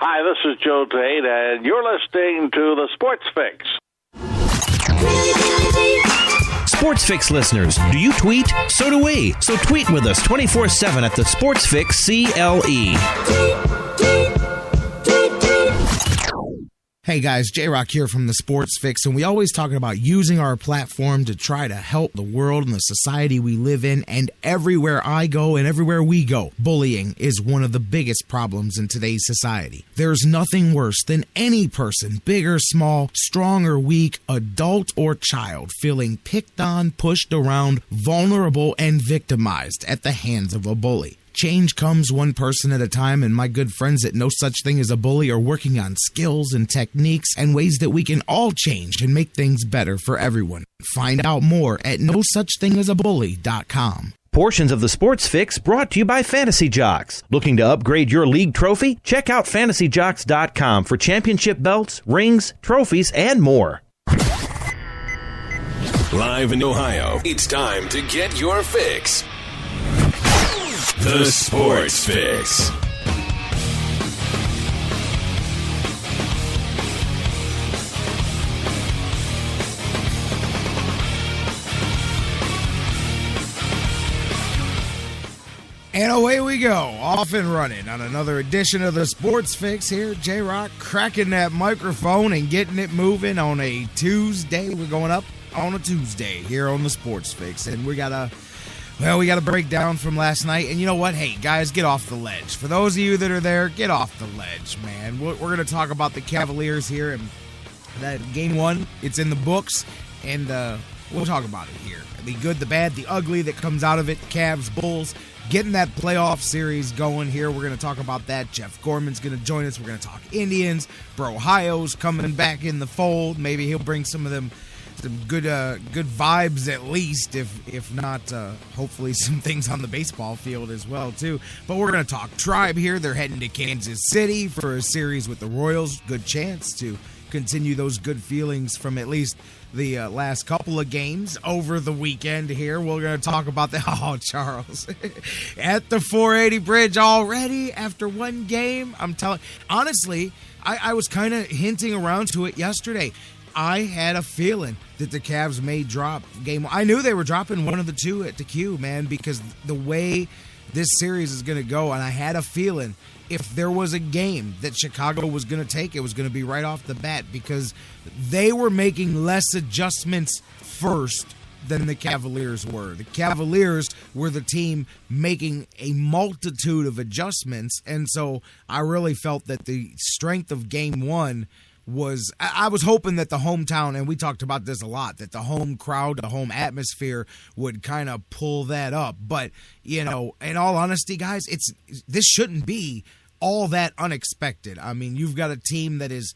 Hi, this is Joe Tate, and you're listening to the Sports Fix. Sports Fix listeners, do you tweet? So do we. So tweet with us 24/7 at the Sports Fix CLE. Hey guys, J-Rocc here from the Sports Fix, and we always talking about using our platform to try to help the world and the society we live in, and everywhere I go and everywhere we go, bullying is one of the biggest problems in today's society. There's nothing worse than any person, big or small, strong or weak, adult or child, feeling picked on, pushed around, vulnerable, and victimized at the hands of a bully. Change comes one person at a time, and my good friends at No Such Thing as a Bully are working on skills and techniques and ways that we can all change and make things better for everyone. Find out more at nosuchthingasabully.com. Portions of the Sports Fix brought to you by Fantasy Jocks. Looking to upgrade your league trophy? Check out fantasyjocks.com for championship belts, rings, trophies, and more. Live in Ohio, it's time to get your fix. The Sports Fix. And away we go, off and running on another edition of the Sports Fix here. J-Rocc cracking that microphone and getting it moving on a Tuesday. We're going up on a Tuesday here on the Sports Fix, and we got a breakdown from last night. And you know what? Hey, guys, get off the ledge. For those of you that are there, get off the ledge, man. We're going to talk about the Cavaliers here, and that game one, it's in the books, and we'll talk about it here. The good, the bad, the ugly that comes out of it. Cavs, Bulls, getting that playoff series going here. We're going to talk about that. Jeff Gorman's going to join us. We're going to talk Indians. Bro Ohio's coming back in the fold. Maybe he'll bring some good vibes at least, if not hopefully some things on the baseball field as well too. But we're going to talk Tribe here. They're heading to Kansas City for a series with the Royals. Good chance to continue those good feelings from at least the last couple of games over the weekend here. We're going to talk about Charles at the 480 bridge already after one game. I'm telling, honestly, I was kind of hinting around to it yesterday. I had a feeling that the Cavs may drop game one. I knew they were dropping one of the two at the Q, man, because the way this series is going to go, and I had a feeling if there was a game that Chicago was going to take, it was going to be right off the bat, because they were making less adjustments first than the Cavaliers were. The Cavaliers were the team making a multitude of adjustments, and so I really felt that the strength of game one was, I was hoping that the hometown, and we talked about this a lot, that the home crowd, the home atmosphere would kind of pull that up. But, you know, in all honesty, guys, this shouldn't be all that unexpected. I mean, you've got a team that is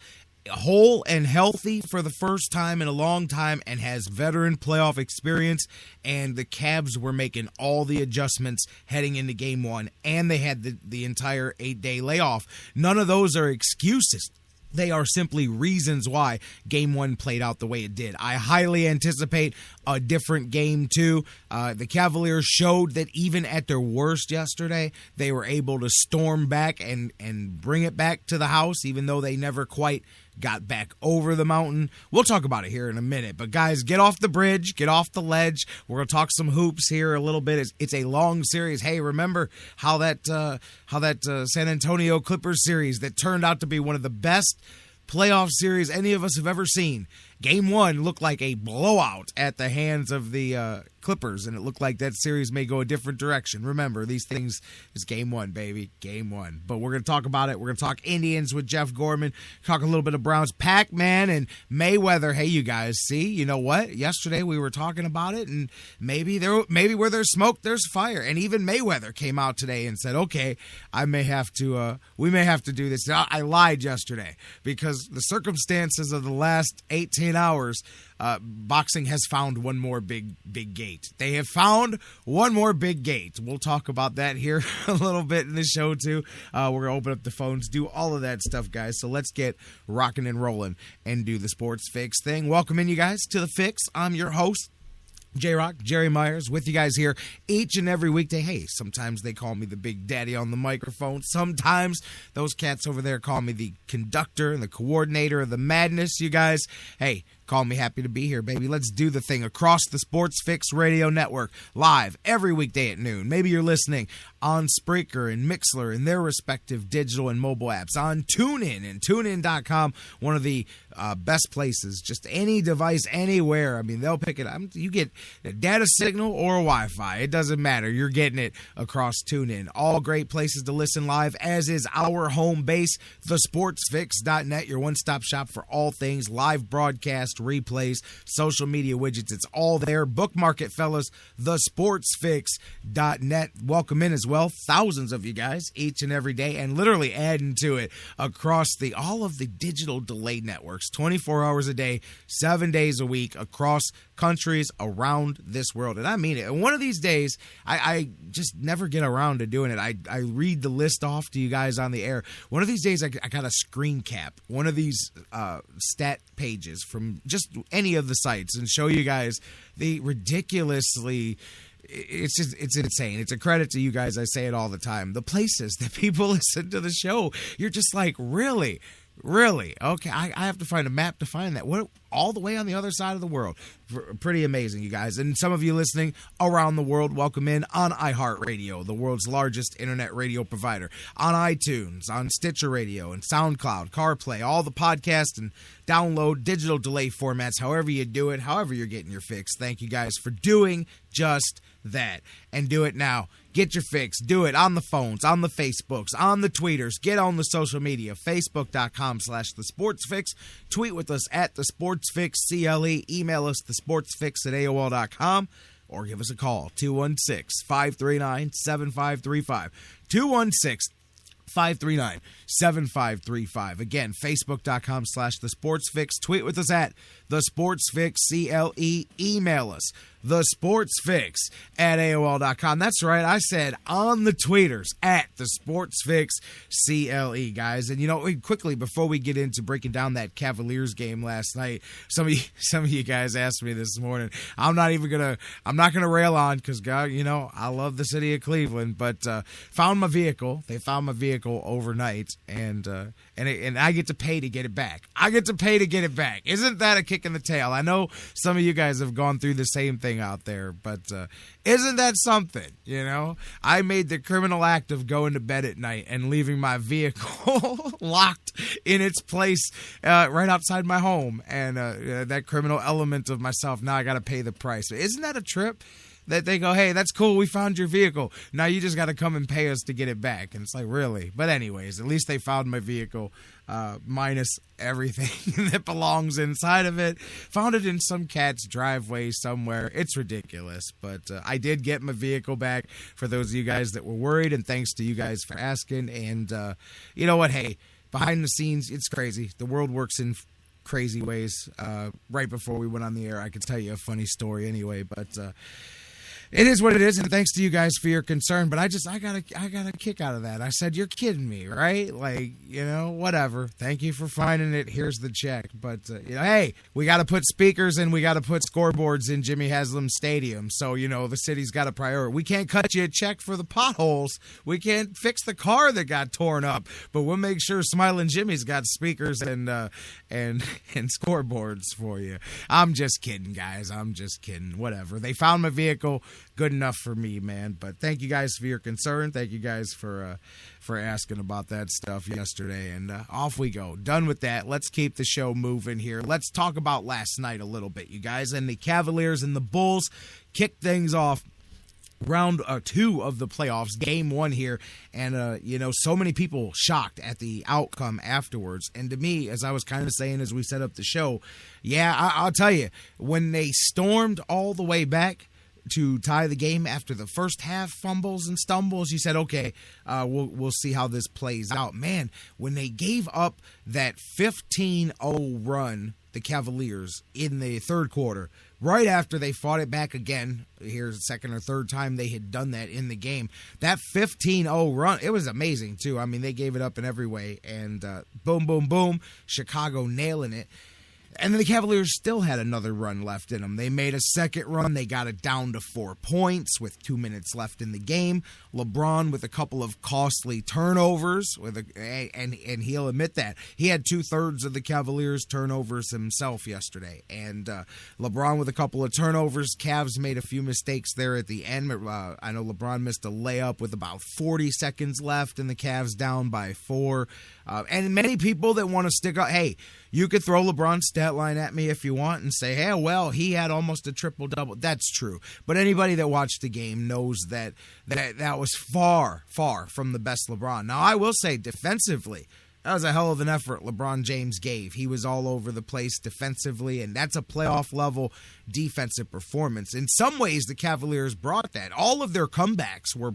whole and healthy for the first time in a long time and has veteran playoff experience, and the Cavs were making all the adjustments heading into game one, and they had the entire 8-day layoff. None of those are excuses. They are simply reasons why game one played out the way it did. I highly anticipate a different game two. The Cavaliers showed that even at their worst yesterday, they were able to storm back and bring it back to the house, even though they never quite got back over the mountain. We'll talk about it here in a minute. But guys, get off the bridge, get off the ledge. We're going to talk some hoops here a little bit. It's a long series. Hey, remember how that San Antonio Clippers series that turned out to be one of the best playoff series any of us have ever seen. Game one looked like a blowout at the hands of the Clippers, and it looked like that series may go a different direction. Remember, these things is game one, baby, game one. But we're going to talk about it. We're going to talk Indians with Jeff Gorman, talk a little bit of Browns, Pac Man, and Mayweather. Hey, you guys, see, you know what? Yesterday we were talking about it, and maybe where there's smoke, there's fire. And even Mayweather came out today and said, "Okay, we may have to do this." Now, I lied yesterday because the circumstances of the last 18 hours. Boxing has found one more big gate. They have found one more big gate. We'll talk about that here a little bit in the show, too. We're going to open up the phones, do all of that stuff, guys. So let's get rocking and rolling and do the Sports Fix thing. Welcome in, you guys, to the Fix. I'm your host, J-Rocc, Jerry Myers, with you guys here each and every weekday. Hey, sometimes they call me the big daddy on the microphone. Sometimes those cats over there call me the conductor and the coordinator of the madness. You guys, hey, call me happy to be here, baby. Let's do the thing across the Sports Fix Radio Network, live every weekday at noon. Maybe you're listening on Spreaker and Mixler and their respective digital and mobile apps, on TuneIn and TuneIn.com, one of the best places, just any device, anywhere. I mean, they'll pick it up. You get a data signal or a Wi-Fi. It doesn't matter. You're getting it across TuneIn. All great places to listen live, as is our home base, thesportsfix.net, your one-stop shop for all things live broadcast, replays, social media widgets. It's all there. Bookmark it, fellas, thesportsfix.net. Welcome in as well. Thousands of you guys each and every day, and literally adding to it across all of the digital delay networks, 24 hours a day, 7 days a week, across countries around this world. And I mean it. And one of these days, I just never get around to doing it. I read the list off to you guys on the air. One of these days, I got to screen cap one of these stat pages from just any of the sites and show you guys the ridiculously... It's insane. It's a credit to you guys. I say it all the time. The places that people listen to the show, you're just like, really? Really? Okay, I have to find a map to find that. What? All the way on the other side of the world. Pretty amazing, you guys. And some of you listening around the world, welcome in on iHeartRadio, the world's largest internet radio provider, on iTunes, on Stitcher Radio, and SoundCloud, CarPlay, all the podcast and download digital delay formats, however you do it, however you're getting your fix. Thank you guys for doing just that. And do it now. Get your fix. Do it on the phones, on the Facebooks, on the tweeters. Get on the social media. Facebook.com/thesportsfix. Tweet with us at thesportsfixcle. Email us thesportsfix@AOL.com. Or give us a call, 216-539-7535. 216-539-7535. Again, Facebook.com/thesportsfix. Tweet with us at thesportsfixcle. Email us thesportsfix@AOL.com. That's right, I said on the tweeters at thesportsfixcle, guys. And you know, quickly before we get into breaking down that Cavaliers game last night, some of you guys asked me this morning. I'm not gonna rail on, because God, you know, I love the city of Cleveland, but found my vehicle. They found my vehicle overnight, and I get to pay to get it back. Isn't that a kick in the tail? I know some of you guys have gone through the same thing out there, but isn't that something? You know, I made the criminal act of going to bed at night and leaving my vehicle locked in its place right outside my home, and that criminal element of myself, now I got to pay the price. Isn't that a trip? That they go, hey, that's cool, we found your vehicle, now you just got to come and pay us to get it back. And it's like, really? But anyways, at least they found my vehicle, minus everything that belongs inside of it. Found it in some cat's driveway somewhere. It's ridiculous, but I did get my vehicle back, for those of you guys that were worried, and thanks to you guys for asking. And you know what, hey, behind the scenes, it's crazy. The world works in crazy ways. Right before we went on the air, I could tell you a funny story anyway, but it is what it is, and thanks to you guys for your concern. But I got a kick out of that. I said, you're kidding me, right? Like, you know, whatever. Thank you for finding it. Here's the check. But you know, hey, we got to put speakers and we got to put scoreboards in Jimmy Haslam Stadium. So, you know, the city's got a priority. We can't cut you a check for the potholes. We can't fix the car that got torn up. But we'll make sure Smiling Jimmy's got speakers and scoreboards for you. I'm just kidding, guys. I'm just kidding. Whatever. They found my vehicle. Good enough for me, man. But thank you guys for your concern. Thank you guys for asking about that stuff yesterday. And off we go. Done with that. Let's keep the show moving here. Let's talk about last night a little bit, you guys. And the Cavaliers and the Bulls kicked things off. Round 2 of the playoffs, game 1 here, and you know, so many people shocked at the outcome afterwards. And to me, as I was kind of saying as we set up the show, yeah, I'll tell you, when they stormed all the way back to tie the game after the first half fumbles and stumbles, you said, okay, we'll see how this plays out. Man, when they gave up that 15-0 run, the Cavaliers, in the third quarter, right after they fought it back again, here's the second or third time they had done that in the game, that 15-0 run, it was amazing too. I mean, they gave it up in every way, and boom, boom, boom, Chicago nailing it. And then the Cavaliers still had another run left in them. They made a second run. They got it down to 4 points with 2 minutes left in the game. LeBron with a couple of costly turnovers, and he'll admit that. He had 2/3 of the Cavaliers turnovers himself yesterday. And LeBron with a couple of turnovers. Cavs made a few mistakes there at the end. I know LeBron missed a layup with about 40 seconds left, and the Cavs down by 4. And many people that want to stick up, hey, you could throw LeBron's stat line at me if you want and say, hey, well, he had almost a triple-double. That's true. But anybody that watched the game knows that was far, far from the best LeBron. Now, I will say defensively, that was a hell of an effort LeBron James gave. He was all over the place defensively, and that's a playoff-level defensive performance. In some ways, the Cavaliers brought that. All of their comebacks were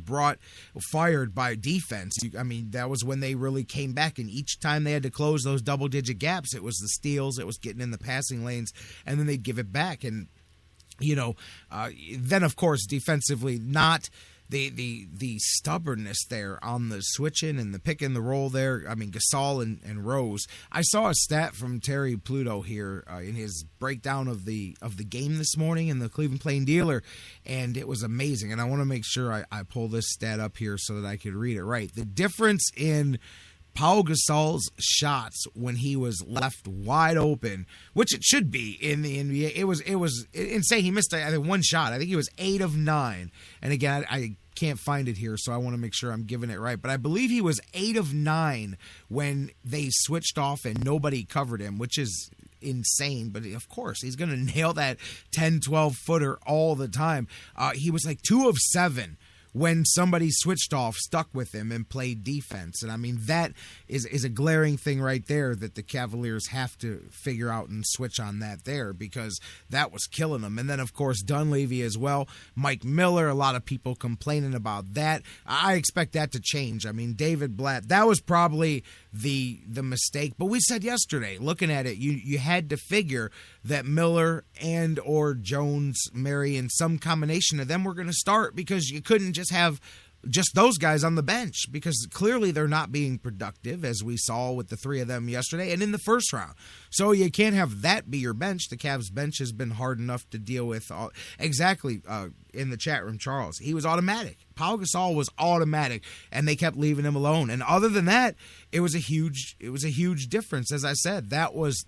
fired by defense. I mean, that was when they really came back, and each time they had to close those double-digit gaps, it was the steals, it was getting in the passing lanes, and then they'd give it back. And, then, of course, defensively, not the stubbornness there on the switching and the pick and the roll there. I mean, Gasol and Rose. I saw a stat from Terry Pluto here in his breakdown of the game this morning in the Cleveland Plain Dealer, and it was amazing. And I want to make sure I pull this stat up here so that I could read it right. The difference in Pau Gasol's shots when he was left wide open, which it should be in the NBA. It was insane. He missed I think one shot. I think he was 8 of 9. And again, I can't find it here, so I want to make sure I'm giving it right. But I believe he was 8 of 9 when they switched off and nobody covered him, which is insane. But of course, he's going to nail that 10, 12-footer all the time. He was like 2 of 7 when somebody switched off, stuck with him, and played defense. And, I mean, that is a glaring thing right there that the Cavaliers have to figure out and switch on that there, because that was killing them. And then, of course, Dunleavy as well. Mike Miller, a lot of people complaining about that. I expect that to change. I mean, David Blatt, that was probably the mistake. But we said yesterday, looking at it, you had to figure that Miller and or Jones, Mary, and some combination of them were going to start, because you couldn't just have just those guys on the bench, because clearly they're not being productive, as we saw with the 3 of them yesterday and in the first round. So you can't have that be your bench. The Cavs bench has been hard enough to deal with. Exactly, in the chat room, Charles, he was automatic. Pau Gasol was automatic, and they kept leaving him alone. And other than that, it was a huge difference. As I said, that was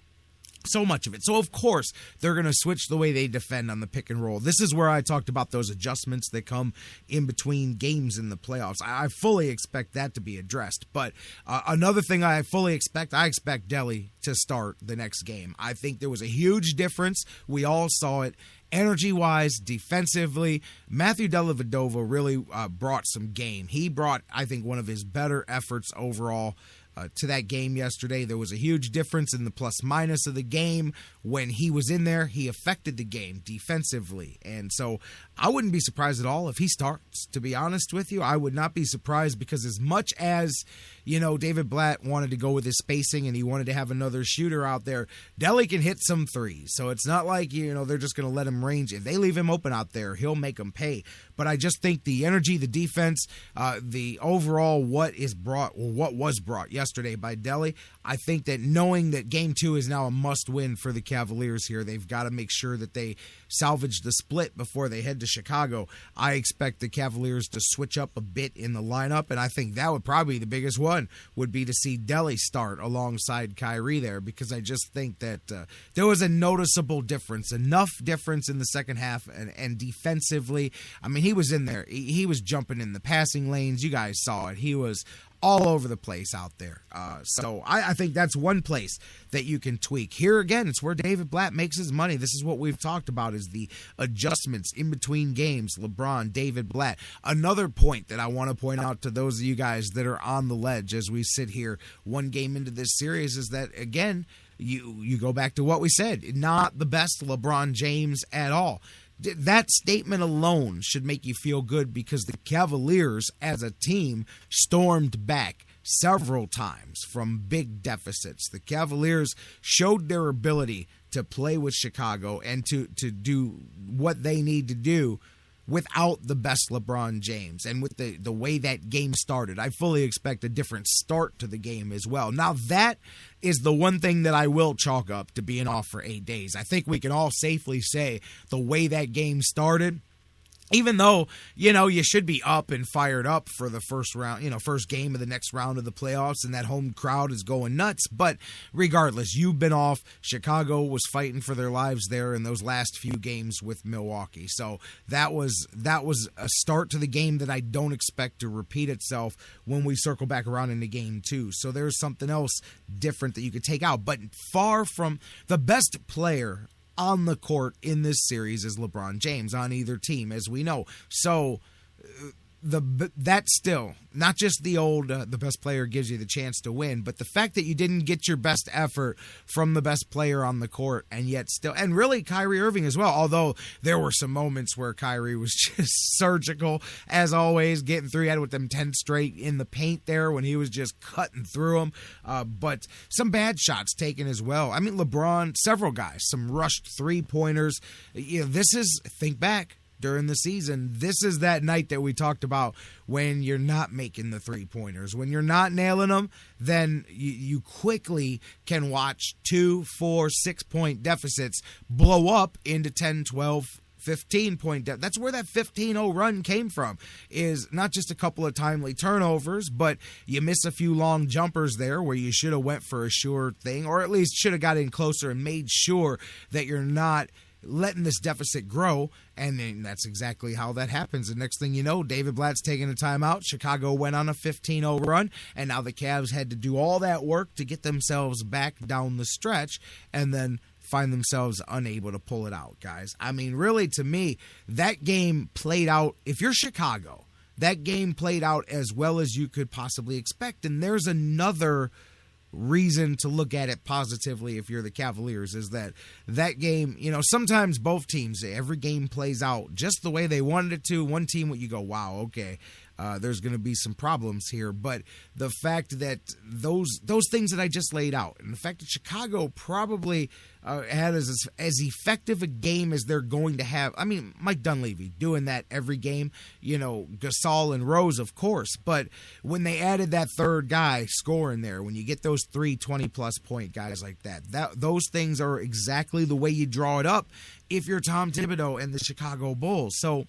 so much of it. So, of course, they're going to switch the way they defend on the pick and roll. This is where I talked about those adjustments that come in between games in the playoffs. I fully expect that to be addressed. But another thing I expect Delly to start the next game. I think there was a huge difference. We all saw it. Energy-wise, defensively, Matthew Dellavedova really brought some game. He brought, I think, one of his better efforts overall to that game yesterday. There was a huge difference in the plus-minus of the game. When he was in there, he affected the game defensively. And so I wouldn't be surprised at all if he starts, to be honest with you. I would not be surprised, because as much as, David Blatt wanted to go with his spacing and he wanted to have another shooter out there, Delly can hit some threes. So it's not like, they're just going to let him range. If they leave him open out there, he'll make them pay. But I just think the energy, the defense, the overall what was brought yesterday by Delly, I think that knowing that Game 2 is now a must-win for the Cavaliers here, they've got to make sure that they salvage the split before they head to Chicago. I expect the Cavaliers to switch up a bit in the lineup, and I think that would probably be the biggest one, would be to see Delly start alongside Kyrie there, because I just think that there was a noticeable difference, enough difference in the second half, and defensively, I mean, he was in there. He was jumping in the passing lanes. You guys saw it. He was all over the place out there. So I think that's one place that you can tweak. Here again, it's where David Blatt makes his money. This is what we've talked about, is the adjustments in between games. LeBron, David Blatt. Another point that I want to point out to those of you guys that are on the ledge as we sit here one game into this series is that, again, you go back to what we said. Not the best LeBron James at all. That statement alone should make you feel good, because the Cavaliers as a team stormed back several times from big deficits. The Cavaliers showed their ability to play with Chicago and to do what they need to do without the best LeBron James. And with the way that game started, I fully expect a different start to the game as well. Now, that is the one thing that I will chalk up to being off for 8 days. I think we can all safely say the way that game started, even though, you should be up and fired up for the first round, first game of the next round of the playoffs, and that home crowd is going nuts. But regardless, you've been off. Chicago was fighting for their lives there in those last few games with Milwaukee. So that was a start to the game that I don't expect to repeat itself when we circle back around into game 2. So there's something else different that you could take out. But far from the best player on the court in this series is LeBron James on either team, as we know. So that's still not just the old the best player gives you the chance to win, but the fact that you didn't get your best effort from the best player on the court, and yet still, and really Kyrie Irving as well, although there were some moments where Kyrie was just surgical as always, getting through. He had with them 10 straight in the paint there when he was just cutting through them, but some bad shots taken as well. I mean, LeBron, several guys, some rushed 3-pointers. This is, think back during the season, this is that night that we talked about when you're not making the 3-pointers. When you're not nailing them, then you quickly can watch 2, 4, 6-point deficits blow up into 10, 12, 15-point deficits. That's where that 15-0 run came from, is not just a couple of timely turnovers, but you miss a few long jumpers there where you should have went for a sure thing, or at least should have got in closer and made sure that you're not letting this deficit grow, and then that's exactly how that happens. The next thing you know, David Blatt's taking a timeout. Chicago went on a 15-0 run, and now the Cavs had to do all that work to get themselves back down the stretch, and then find themselves unable to pull it out, guys. I mean, really, to me, that game played out, if you're Chicago, that game played out as well as you could possibly expect, and there's another reason to look at it positively if you're the Cavaliers, is that game, sometimes both teams, every game plays out just the way they wanted it to. One team, you go, wow, okay, there's going to be some problems here. But the fact that those things that I just laid out, and the fact that Chicago probably had as effective a game as they're going to have. I mean, Mike Dunleavy doing that every game, Gasol and Rose, of course. But when they added that third guy scoring there, when you get those 3 20-plus point guys like that, those things are exactly the way you draw it up if you're Tom Thibodeau and the Chicago Bulls. So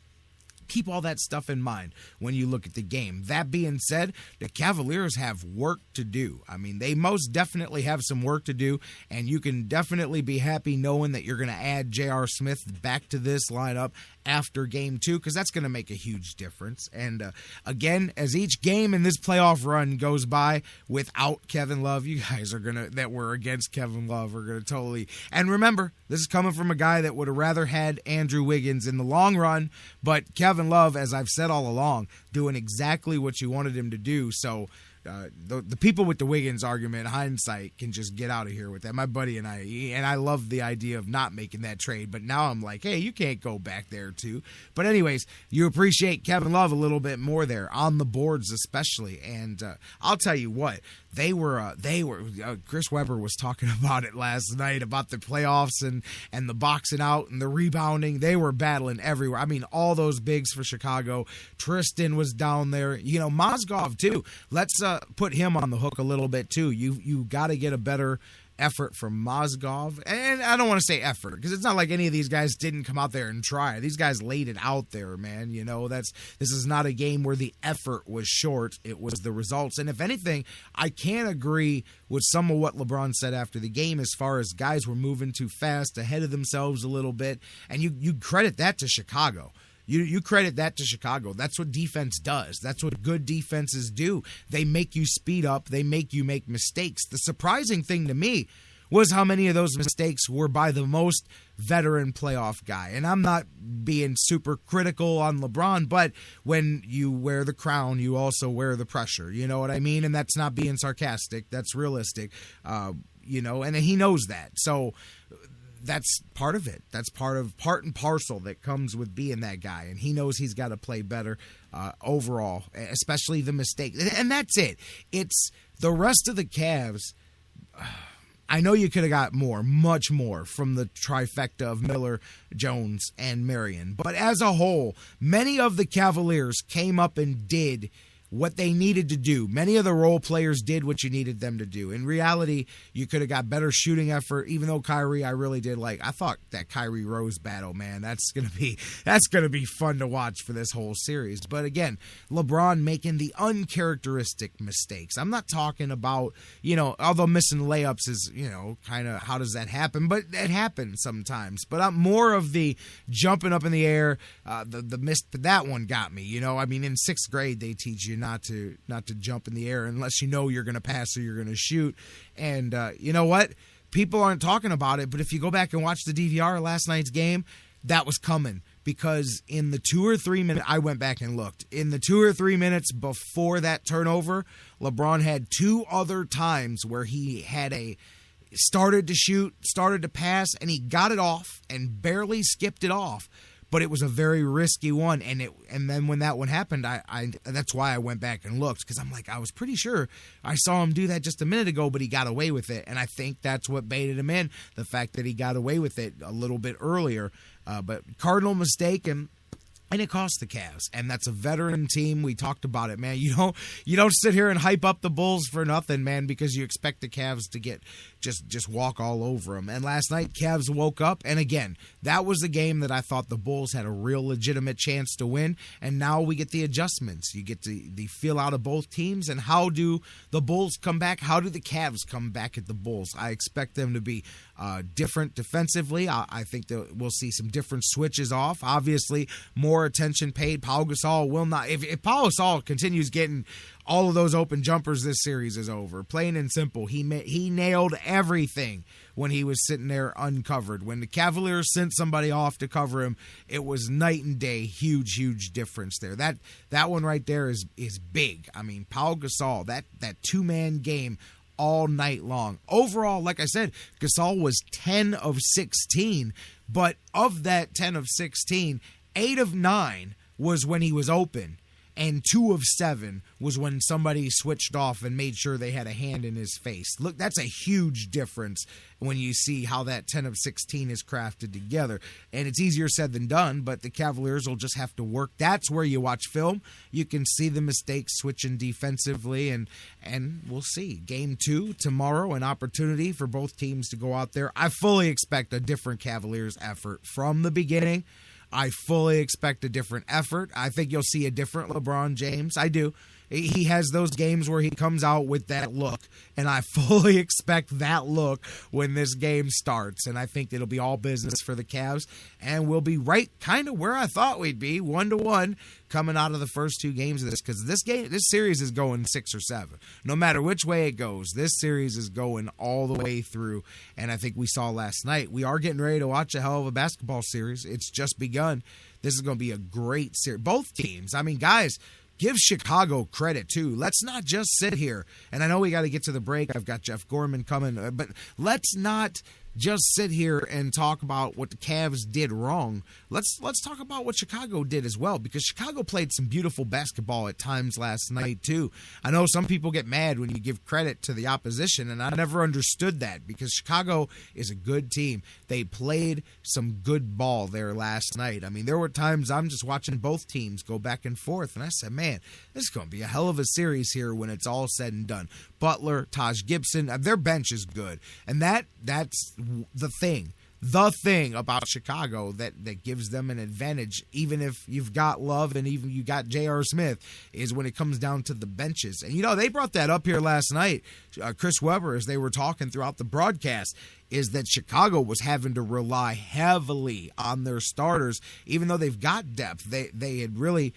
keep all that stuff in mind when you look at the game. That being said, the Cavaliers have work to do. I mean, they most definitely have some work to do, and you can definitely be happy knowing that you're going to add J.R. Smith back to this lineup after game 2, because that's going to make a huge difference. And again, as each game in this playoff run goes by without Kevin Love, you guys are that were against Kevin Love are going to totally. And remember, this is coming from a guy that would have rather had Andrew Wiggins in the long run, but Kevin Love, as I've said all along, doing exactly what you wanted him to do. So the people with the Wiggins argument, hindsight, can just get out of here with that. My buddy and I love the idea of not making that trade, but now I'm like, hey, you can't go back there too. But anyways, you appreciate Kevin Love a little bit more there on the boards, especially. And I'll tell you what, they were. Chris Webber was talking about it last night about the playoffs and the boxing out and the rebounding. They were battling everywhere. I mean, all those bigs for Chicago. Tristan was down there. Mozgov too. Let's put him on the hook a little bit too. You got to get a better effort from Mozgov. And I don't want to say effort, because it's not like any of these guys didn't come out there and try. These guys laid it out there, man. This is not a game where the effort was short. It was the results. And if anything, I can agree with some of what LeBron said after the game as far as guys were moving too fast, ahead of themselves a little bit. And you credit that to Chicago. You credit that to Chicago. That's what defense does. That's what good defenses do. They make you speed up. They make you make mistakes. The surprising thing to me was how many of those mistakes were by the most veteran playoff guy. And I'm not being super critical on LeBron, but when you wear the crown, you also wear the pressure. You know what I mean? And that's not being sarcastic. That's realistic. And he knows that. So that's part of it. That's part and parcel that comes with being that guy. And he knows he's got to play better overall, especially the mistake. And that's it. It's the rest of the Cavs. I know you could have got more, much more, from the trifecta of Miller, Jones, and Marion. But as a whole, many of the Cavaliers came up and did what they needed to do. Many of the role players did what you needed them to do. In reality, you could have got better shooting effort, even though Kyrie, I really did like. I thought that Kyrie Rose battle, man, that's gonna be fun to watch for this whole series. But again, LeBron making the uncharacteristic mistakes. I'm not talking about, although missing layups is, kind of how does that happen? But it happens sometimes. But I'm more of the jumping up in the air, the miss. That one got me. In 6th grade they teach you not to jump in the air unless you're going to pass or you're going to shoot. And you know what? People aren't talking about it, but if you go back and watch the DVR of last night's game, that was coming. Because in the 2 or 3 minutes, I went back and looked. In the 2 or 3 minutes before that turnover, LeBron had 2 other times where he had started to shoot, started to pass, and he got it off and barely skipped it off. But it was a very risky one, and then when that one happened, I that's why I went back and looked, because I'm like, I was pretty sure I saw him do that just a minute ago, but he got away with it, and I think that's what baited him in, the fact that he got away with it a little bit earlier. But cardinal mistake, and it cost the Cavs, and that's a veteran team. We talked about it, man. You don't sit here and hype up the Bulls for nothing, man, because you expect the Cavs to get just walk all over them. And last night, Cavs woke up, and again, that was the game that I thought the Bulls had a real legitimate chance to win. And now we get the adjustments. You get the feel out of both teams, and how do the Bulls come back? How do the Cavs come back at the Bulls? I expect them to be different defensively. I think that we'll see some different switches off. Obviously, more attention paid. Pau Gasol will not. If Pau Gasol continues getting all of those open jumpers, this series is over. Plain and simple. He nailed everything when he was sitting there uncovered. When the Cavaliers sent somebody off to cover him, it was night and day. Huge, huge difference there. That one right there is big. Pau Gasol, that 2-man game all night long. Overall, like I said, Gasol was 10 of 16, but of that 10 of 16, 8 of 9 was when he was open, and 2 of 7 was when somebody switched off and made sure they had a hand in his face. Look, that's a huge difference when you see how that 10 of 16 is crafted together. And it's easier said than done, but the Cavaliers will just have to work. That's where you watch film. You can see the mistakes switching defensively, and we'll see. Game 2 tomorrow, an opportunity for both teams to go out there. I fully expect a different Cavaliers effort from the beginning. I fully expect a different effort. I think you'll see a different LeBron James. I do. He has those games where he comes out with that look, and I fully expect that look when this game starts. And I think it'll be all business for the Cavs, and we'll be right kind of where I thought we'd be, 1-1, coming out of the first 2 games of this, because this series is going 6 or 7. No matter which way it goes, this series is going all the way through. And I think we saw last night, we are getting ready to watch a hell of a basketball series. It's just begun. This is going to be a great series. Both teams, guys, give Chicago credit, too. Let's not just sit here. And I know we got to get to the break. I've got Jeff Gorman coming. But let's not just sit here and talk about what the Cavs did wrong. Let's talk about what Chicago did as well, because Chicago played some beautiful basketball at times last night, too. I know some people get mad when you give credit to the opposition, and I never understood that, because Chicago is a good team. They played some good ball there last night. There were times I'm just watching both teams go back and forth, and I said, man, this is going to be a hell of a series here when it's all said and done. Butler, Taj Gibson, their bench is good. And that's the thing about Chicago that gives them an advantage, even if you've got Love and even you got J.R. Smith, is when it comes down to the benches. And, they brought that up here last night. Chris Webber, as they were talking throughout the broadcast, is that Chicago was having to rely heavily on their starters, even though they've got depth. They had really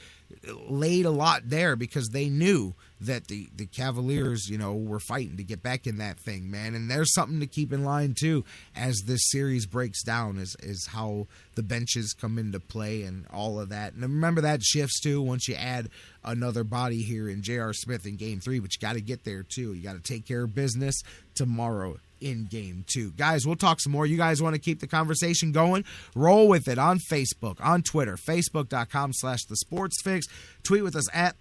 laid a lot there because they knew that the Cavaliers, were fighting to get back in that thing, man. And there's something to keep in line, too, as this series breaks down, is how the benches come into play and all of that. And remember, that shifts, too, once you add another body here in J.R. Smith in Game 3, but you got to get there, too. You got to take care of business tomorrow in Game 2. Guys, we'll talk some more. You guys want to keep the conversation going? Roll with it on Facebook, on Twitter, facebook.com/thesportsfix. Tweet with us at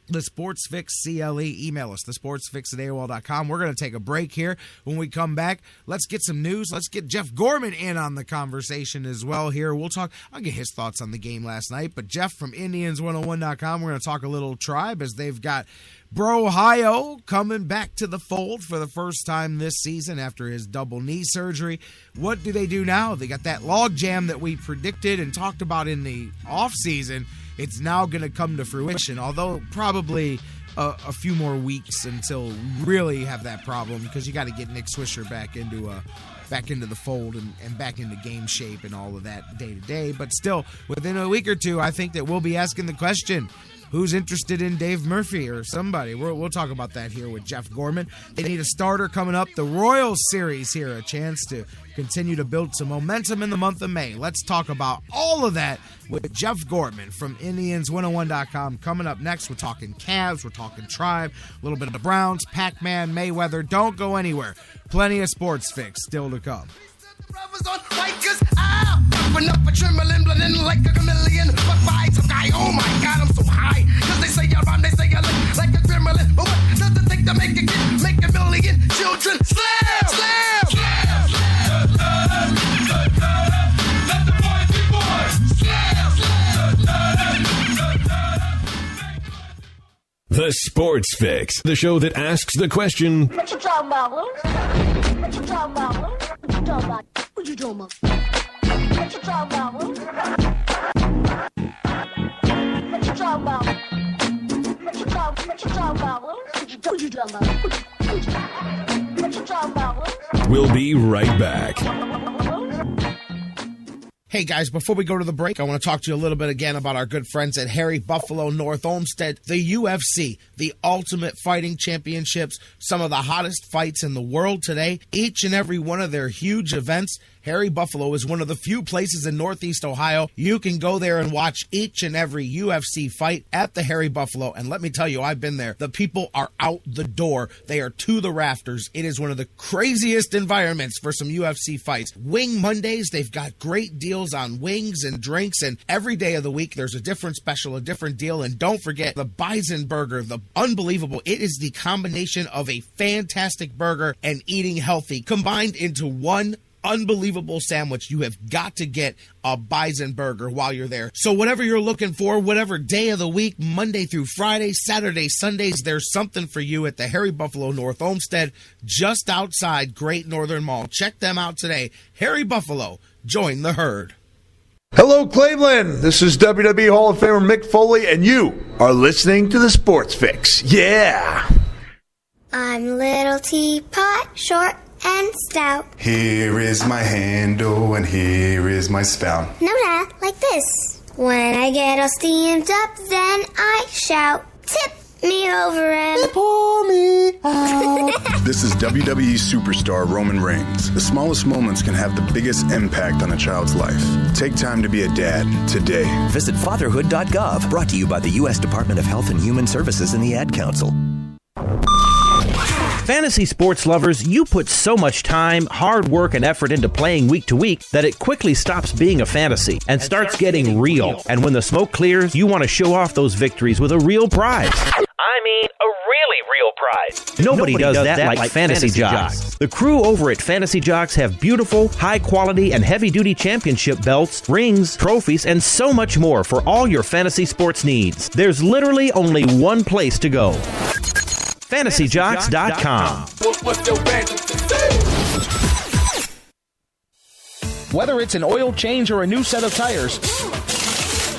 The Sports Fix CLE. Email us, thesportsfix@AOL.com. We're going to take a break here. When we come back, let's get some news. Let's get Jeff Gorman in on the conversation as well here. I'll get his thoughts on the game last night. But Jeff from Indians101.com, we're going to talk a little Tribe as they've got Ohio coming back to the fold for the first time this season after his double knee surgery. What do they do now? They got that logjam that we predicted and talked about in the offseason. It's now going to come to fruition, although probably a few more weeks until we really have that problem, because you got to get Nick Swisher back into the fold and back into game shape and all of that day to day. But still, within a week or two, I think that we'll be asking the question, who's interested in Dave Murphy or somebody? We'll talk about that here with Jeff Gorman. They need a starter coming up. The Royals series here, a chance to continue to build some momentum in the month of May. Let's talk about all of that with Jeff Gorman from Indians101.com. Coming up next, we're talking Cavs, we're talking Tribe, a little bit of the Browns, Pac Man, Mayweather. Don't go anywhere. Plenty of Sports Fix still to come. Brothers on bikers, popping up a trembling, blending like a chameleon. But by some guy, oh my God, I'm so high. Cause they say you're rhyme, they say you look like a gremlin. But what does it take to make a kid, make a million children? Slam, slam, slam, slam, slam. Let the boys be boys. Slam, slam, slam. The Sports Fix, the show that asks the question, What you talking about, Lou? What you talking about, Lou? What you talking about? What you talking about? What you talking about, Lou? What you talking about? What you talking about, Lou? What you talking about? What you talking about, Lou? we'll be right back. Hey guys, before we go to the break, I want to talk to you a little bit again about our good friends at Harry Buffalo North Olmsted, the UFC, the Ultimate Fighting Championships, some of the hottest fights in the world today. Each and every one of their huge events, Harry Buffalo is one of the few places in Northeast Ohio you can go there and watch each and every UFC fight at the Harry Buffalo. And let me tell you, I've been there. The people are out the door. They are to the rafters. It is one of the craziest environments for some UFC fights. Wing Mondays, they've got great deals on wings and drinks, and every day of the week there's a different special, a different deal. And don't forget the Bison Burger, the unbelievable. It is the combination of a fantastic burger and eating healthy combined into one unbelievable sandwich. You have got to get a Bison Burger while you're there. So whatever you're looking for, whatever day of the week, Monday through Friday, Saturday, Sundays, there's something for you at the Harry Buffalo North Olmsted, just outside Great Northern Mall. Check them out today. Harry Buffalo, join the herd. Hello, Cleveland. This is WWE Hall of Famer Mick Foley, and you are listening to the Sports Fix. Yeah. I'm Little Teapot, short and stout. Here is my handle and here is my spout. No, Dad, like this. When I get all steamed up, then I shout, tip me over and Pour me out. This is WWE superstar Roman Reigns. The smallest moments can have the biggest impact on a child's life. Take time to be a dad today. Visit fatherhood.gov, brought to you by the U.S. Department of Health and Human Services and the Ad Council. Fantasy sports lovers, you put so much time, hard work, and effort into playing week to week that it quickly stops being a fantasy and starts getting real. And when the smoke clears, you want to show off those victories with a real prize. I mean, a really real prize. Nobody does that like Fantasy Jocks. The crew over at Fantasy Jocks have beautiful, high-quality, and heavy-duty championship belts, rings, trophies, and so much more for all your fantasy sports needs. There's literally only one place to go. FantasyJocks.com. Whether it's an oil change or a new set of tires,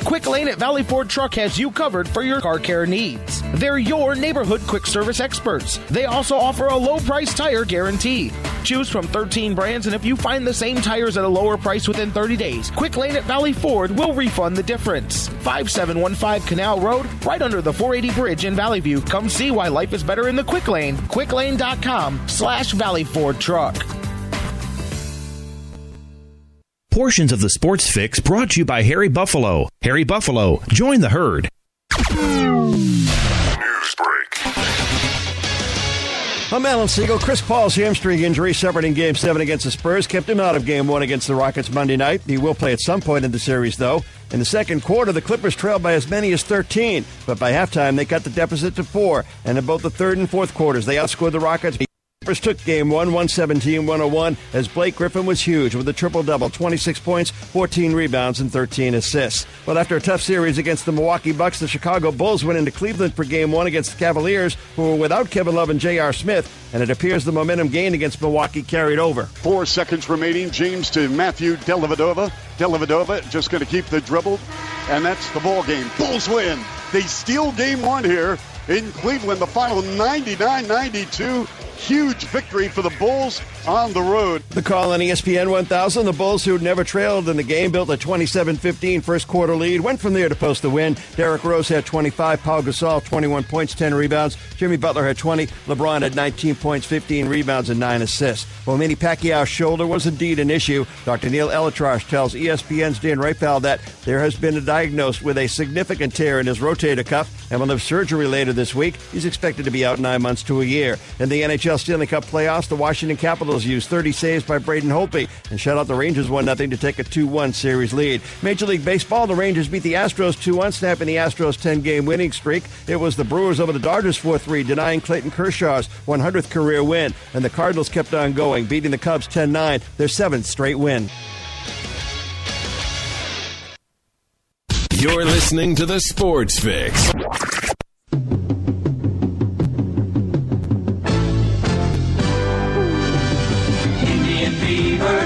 Quick Lane at Valley Ford Truck has you covered for your car care needs. They're your neighborhood quick service experts. They also offer a low price tire guarantee. Choose from 13 brands, and if you find the same tires at a lower price within 30 days, Quick Lane at Valley Ford will refund the difference. 5715 Canal Road, right under the 480 bridge in Valley View. Come see why life is better in the Quick Lane. QuickLane.com/Valley Ford Truck. Portions of the Sports Fix brought to you by Harry Buffalo. Harry Buffalo, join the herd. News break. I'm Alan Siegel. Chris Paul's hamstring injury suffered in Game 7 against the Spurs kept him out of Game 1 against the Rockets Monday night. He will play at some point in the series, though. In the second quarter, the Clippers trailed by as many as 13, but by halftime, they cut the deficit to 4. And in both the third and fourth quarters, they outscored the Rockets. Clippers took Game 1, 117-101, as Blake Griffin was huge with a triple-double, 26 points, 14 rebounds, and 13 assists. But after a tough series against the Milwaukee Bucks, the Chicago Bulls went into Cleveland for Game 1 against the Cavaliers, who were without Kevin Love and J.R. Smith, and it appears the momentum gained against Milwaukee carried over. 4 seconds remaining. James to Matthew Dellavedova. Dellavedova just going to keep the dribble, and that's the ball game. Bulls win. They steal Game 1 here in Cleveland. The final 99-92. Huge victory for the Bulls on the road. The call on ESPN 1000. The Bulls, who never trailed in the game, built a 27-15 first quarter lead, went from there to post the win. Derrick Rose had 25, Pau Gasol 21 points, 10 rebounds. Jimmy Butler had 20, LeBron had 19 points, 15 rebounds, and 9 assists. While Manny Pacquiao's shoulder was indeed an issue, Dr. Neil Elatrash tells ESPN's Dan Raphael that there has been a diagnosis with a significant tear in his rotator cuff, and will have surgery later this week. He's expected to be out 9 months to a year. In the NHL Stanley Cup playoffs, the Washington Capitals used 30 saves by Braden Holtby and shut out the Rangers 1-0 to take a 2-1 series lead. Major League Baseball, the Rangers beat the Astros 2-1, snapping the Astros' 10-game winning streak. It was the Brewers over the Dodgers 4-3, denying Clayton Kershaw's 100th career win. And the Cardinals kept on going, beating the Cubs 10-9, their 7th straight win. You're listening to the Sports Fix. Indian fever,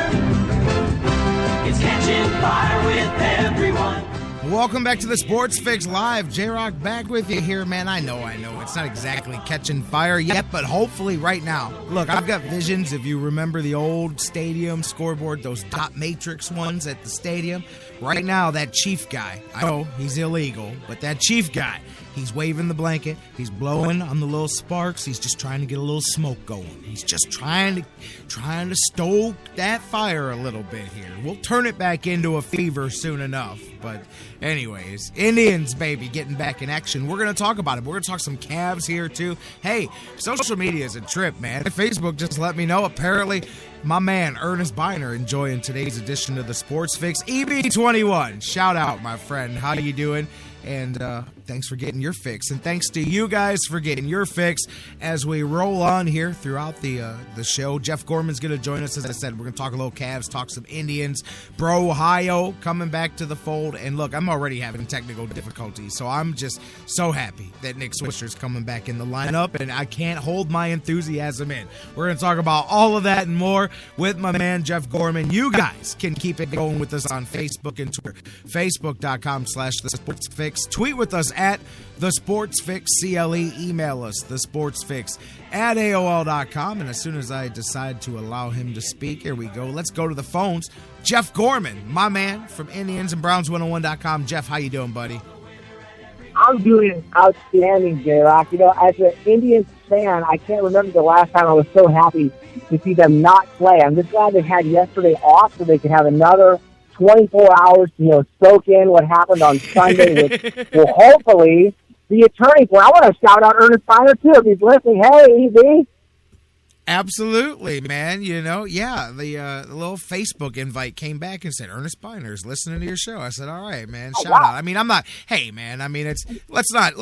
it's catching fire with everyone. Welcome back to the Sports Fix Live. J-Rocc back with you here, man. I know. It's not exactly catching fire yet, but hopefully right now. Look, I've got visions. If you remember the old stadium scoreboard, those dot matrix ones at the stadium. Right now, that chief guy, I know he's illegal, but that chief guy, he's waving the blanket. He's blowing on the little sparks. He's just trying to get a little smoke going. He's just trying to stoke that fire a little bit here. We'll turn it back into a fever soon enough. But anyways, Indians, baby, getting back in action. We're going to talk about it. We're going to talk some Cavs here, too. Hey, social media is a trip, man. Facebook just let me know. Apparently, my man, Ernest Biner, enjoying today's edition of the Sports Fix. EB21, shout out, my friend. How you doing? And thanks for getting your fix. And thanks to you guys for getting your fix as we roll on here throughout the show. Jeff Gorman's going to join us. As I said, we're going to talk a little Cavs, talk some Indians. Bro, Ohio coming back to the fold. And look, I'm already having technical difficulties, so I'm just so happy that Nick Swisher's coming back in the lineup, and I can't hold my enthusiasm in. We're going to talk about all of that and more with my man, Jeff Gorman. You guys can keep it going with us on Facebook and Twitter. Facebook.com/TheSportsFix. Tweet with us at The Sports Fix CLE. Email us, thesportsfix@AOL.com. And as soon as I decide to allow him to speak, here we go. Let's go to the phones. Jeff Gorman, my man from Indians and Browns101.com. Jeff, how you doing, buddy? I'm doing outstanding, J-Rocc. You know, as an Indians fan, I can't remember the last time I was so happy to see them not play. I'm just glad they had yesterday off so they could have another 24 hours to, soak in what happened on Sunday, which will hopefully be a turning point. I want to shout out Ernest Biner, too, if he's listening. Hey, EB. Absolutely, man. The little Facebook invite came back and said, Ernest Biner's listening to your show. I said, all right, man, shout out. I mean, I'm not, hey, man, I mean, let's not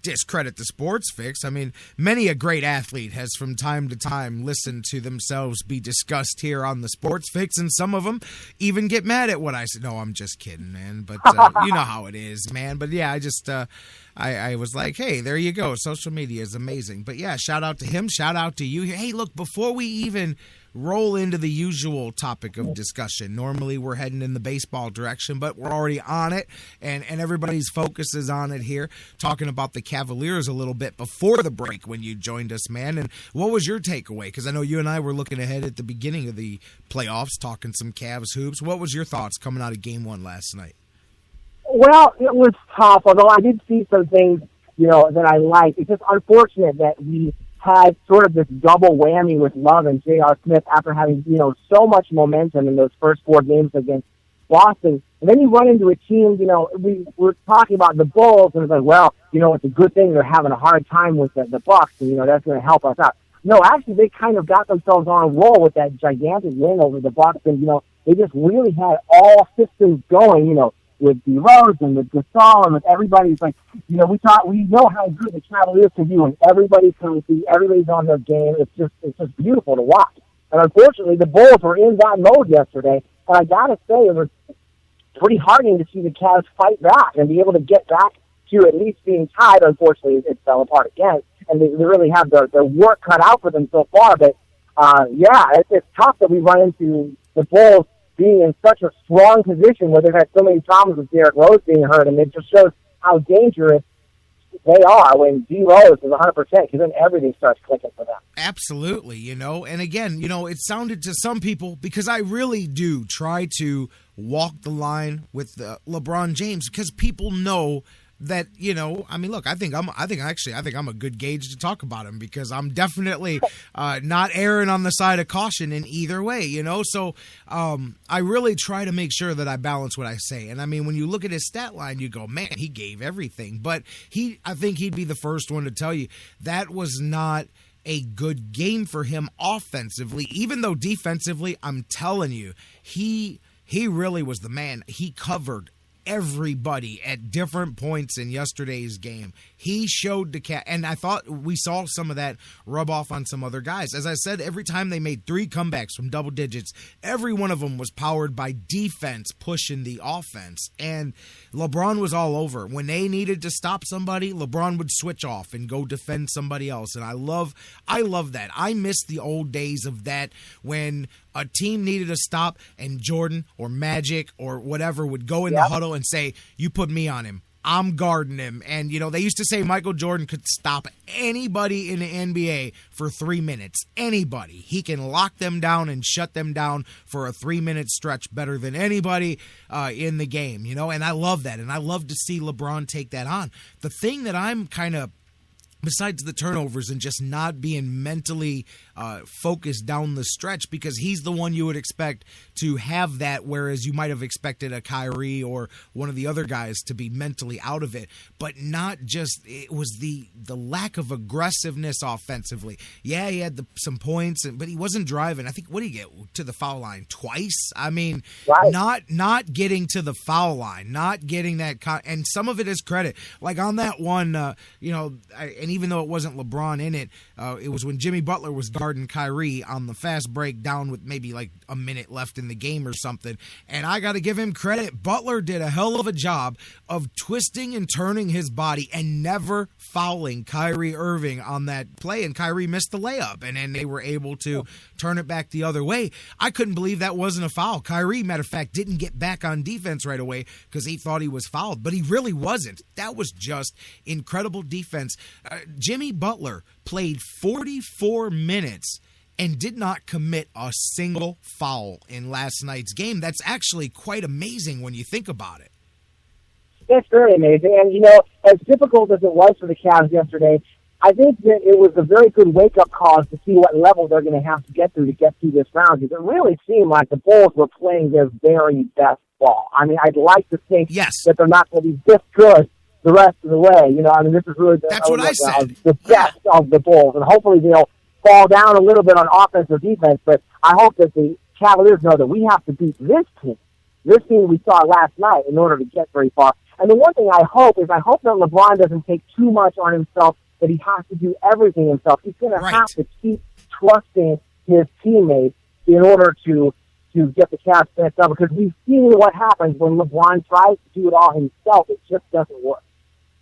discredit the Sports Fix. I mean, many a great athlete has from time to time listened to themselves be discussed here on the Sports Fix, and some of them even get mad at what I said. No, I'm just kidding, man, but you know how it is, man. But yeah, I was like, hey, there you go. Social media is amazing. But yeah, shout out to him. Shout out to you. Hey, look, before we even roll into the usual topic of discussion, normally we're heading in the baseball direction, but we're already on it, and everybody's focus is on it here, talking about the Cavaliers a little bit before the break when you joined us, man. And what was your takeaway? Because I know you and I were looking ahead at the beginning of the playoffs, talking some Cavs hoops. What was your thoughts coming out of Game 1 last night? Well, it was tough, although I did see some things, that I liked. It's just unfortunate that we had sort of this double whammy with Love and J.R. Smith after having, so much momentum in those first 4 games against Boston. And then you run into a team, we were talking about the Bulls, and it's like, well, it's a good thing they're having a hard time with the Bucks, and, that's going to help us out. No, actually, they kind of got themselves on a roll with that gigantic win over the Bucks, and they just really had all systems going. With the Rose and with Gasol and with everybody. It's like, we know how good the Cavaliers can be when everybody's healthy, everybody's on their game. It's just beautiful to watch. And unfortunately, the Bulls were in that mode yesterday. And I gotta say, it was pretty heartening to see the Cavs fight back and be able to get back to at least being tied. Unfortunately, it fell apart again, and they really have their work cut out for them so far. But it's tough that we run into the Bulls being in such a strong position where they've had so many problems with Derrick Rose being hurt, and it just shows how dangerous they are when D Rose is 100%, because then everything starts clicking for them. Absolutely, and again, it sounded to some people, because I really do try to walk the line with LeBron James, because people know that, look, I think I'm a good gauge to talk about him, because I'm definitely not erring on the side of caution in either way, So I really try to make sure that I balance what I say. And I mean, when you look at his stat line, you go, man, he gave everything. But I think he'd be the first one to tell you that was not a good game for him offensively, even though defensively, I'm telling you, he really was the man. He covered everybody at different points in yesterday's game. He showed the cat, and I thought we saw some of that rub off on some other guys. As I said, every time they made 3 comebacks from double digits, every one of them was powered by defense pushing the offense, and LeBron was all over. When they needed to stop somebody, LeBron would switch off and go defend somebody else, and I love that. I miss the old days of that, when a team needed a stop and Jordan or Magic or whatever would go in the huddle and say, you put me on him, I'm guarding him. And, they used to say Michael Jordan could stop anybody in the NBA for 3 minutes. Anybody. He can lock them down and shut them down for a 3-minute stretch better than anybody in the game, and I love that. And I love to see LeBron take that on. The thing that I'm kind of, besides the turnovers and just not being mentally focused down the stretch, because he's the one you would expect to have that, whereas you might have expected a Kyrie or one of the other guys to be mentally out of it, but not just, it was the lack of aggressiveness offensively. Yeah, he had some points, but he wasn't driving. I think, what did he get to the foul line? Twice? I mean, not getting to the foul line, not getting that, and some of it is credit. Like on that one, and even though it wasn't LeBron in it, it was when Jimmy Butler was guarding Kyrie on the fast break down with maybe like a minute left in the game or something. And I got to give him credit. Butler did a hell of a job of twisting and turning his body and never fouling Kyrie Irving on that play. And Kyrie missed the layup, and then they were able to turn it back the other way. I couldn't believe that wasn't a foul. Kyrie, matter of fact, didn't get back on defense right away because he thought he was fouled, but he really wasn't. That was just incredible defense. Jimmy Butler played 44 minutes and did not commit a single foul in last night's game. That's actually quite amazing when you think about it. That's very amazing. And, as difficult as it was for the Cavs yesterday, I think that it was a very good wake-up call to see what level they're going to have to get through this round. Because it really seemed like the Bulls were playing their very best ball. I mean, I'd like to think that they're not going to be this good the rest of the way. This is really the best of the Bulls. And hopefully they'll fall down a little bit on offense or defense. But I hope that the Cavaliers know that we have to beat this team we saw last night in order to get very far. And the one thing I hope that LeBron doesn't take too much on himself, that he has to do everything himself. He's going to have to keep trusting his teammates in order to get the Cavs back up, because we've seen what happens when LeBron tries to do it all himself. It just doesn't work.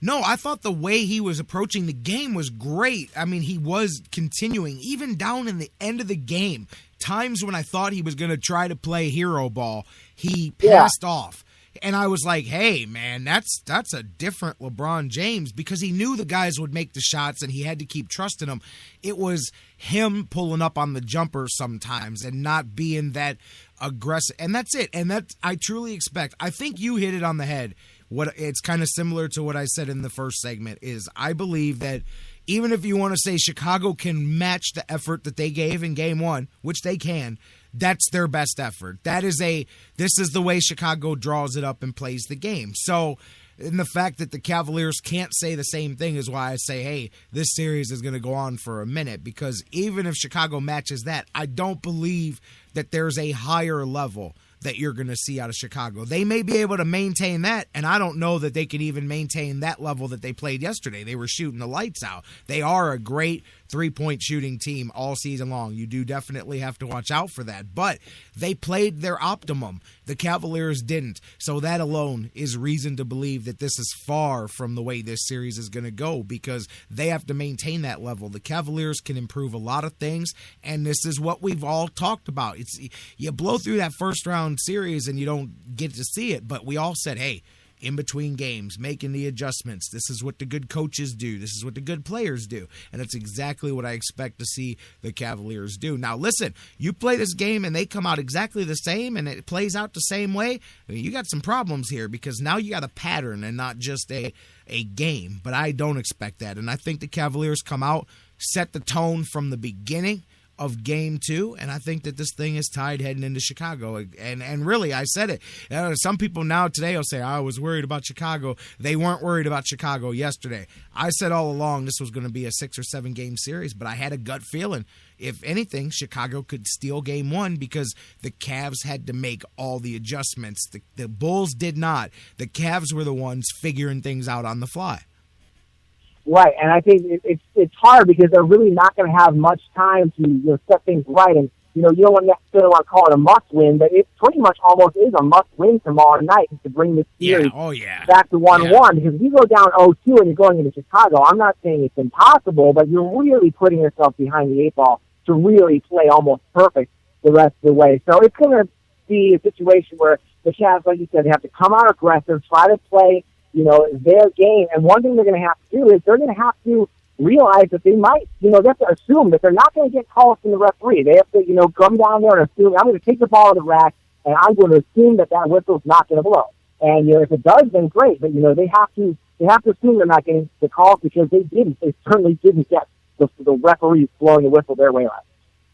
No, I thought the way he was approaching the game was great. I mean, he was continuing, even down in the end of the game. Times when I thought he was going to try to play hero ball, he passed off. And I was like, hey, man, that's a different LeBron James, because he knew the guys would make the shots and he had to keep trusting them. It was him pulling up on the jumper sometimes and not being that aggressive. And that's it. And that I truly expect. I think you hit it on the head. It's kind of similar to what I said in the first segment is I believe that even if you want to say Chicago can match the effort that they gave in game one, which they can, that's their best effort. This is the way Chicago draws it up and plays the game. So And the fact that the Cavaliers can't say the same thing is why I say, hey, this series is going to go on for a minute, because even if Chicago matches that, I don't believe that there's a higher level that you're going to see out of Chicago. They may be able to maintain that, and I don't know that they can even maintain that level that they played yesterday. They were shooting the lights out. They are a great three-point shooting team all season long. You do definitely have to watch out for that. But they played their optimum. The Cavaliers didn't. So that alone is reason to believe that this is far from the way this series is going to go, because they have to maintain that level. The Cavaliers can improve a lot of things, and this is what we've all talked about. It's you blow through that first-round series and you don't get to see it, but we all said, hey, in between games, making the adjustments. This is what the good coaches do. This is what the good players do. And that's exactly what I expect to see the Cavaliers do. Now, listen, you play this game and they come out exactly the same and it plays out the same way, you got some problems here, because now you got a pattern and not just a game. But I don't expect that. And I think the Cavaliers come out, set the tone from the beginning of game 2, and I think that this thing is tied heading into Chicago. And really, I said it. Some people now today will say, I was worried about Chicago. They weren't worried about Chicago yesterday. I said all along this was going to be a 6 or 7 game series, but I had a gut feeling, if anything, Chicago could steal game 1, because the Cavs had to make all the adjustments. The Bulls did not. The Cavs were the ones figuring things out on the fly. Right, and I think it's hard because they're really not going to have much time to set things right. And, you don't necessarily want to call it a must-win, but it pretty much almost is a must-win tomorrow night to bring this series back to 1-1. Because if you go down 0-2 and you're going into Chicago, I'm not saying it's impossible, but you're really putting yourself behind the 8 ball to really play almost perfect the rest of the way. So it's going to be a situation where the Cavs, like you said, they have to come out aggressive, try to play their game. And one thing they're going to have to do is they're going to have to realize that they might, they have to assume that they're not going to get calls from the referee. They have to, come down there and assume, I'm going to take the ball to the rack, and I'm going to assume that whistle's not going to blow. And, if it does, then great. But, they have to assume they're not getting the calls, because they certainly didn't get the referees blowing the whistle their way last.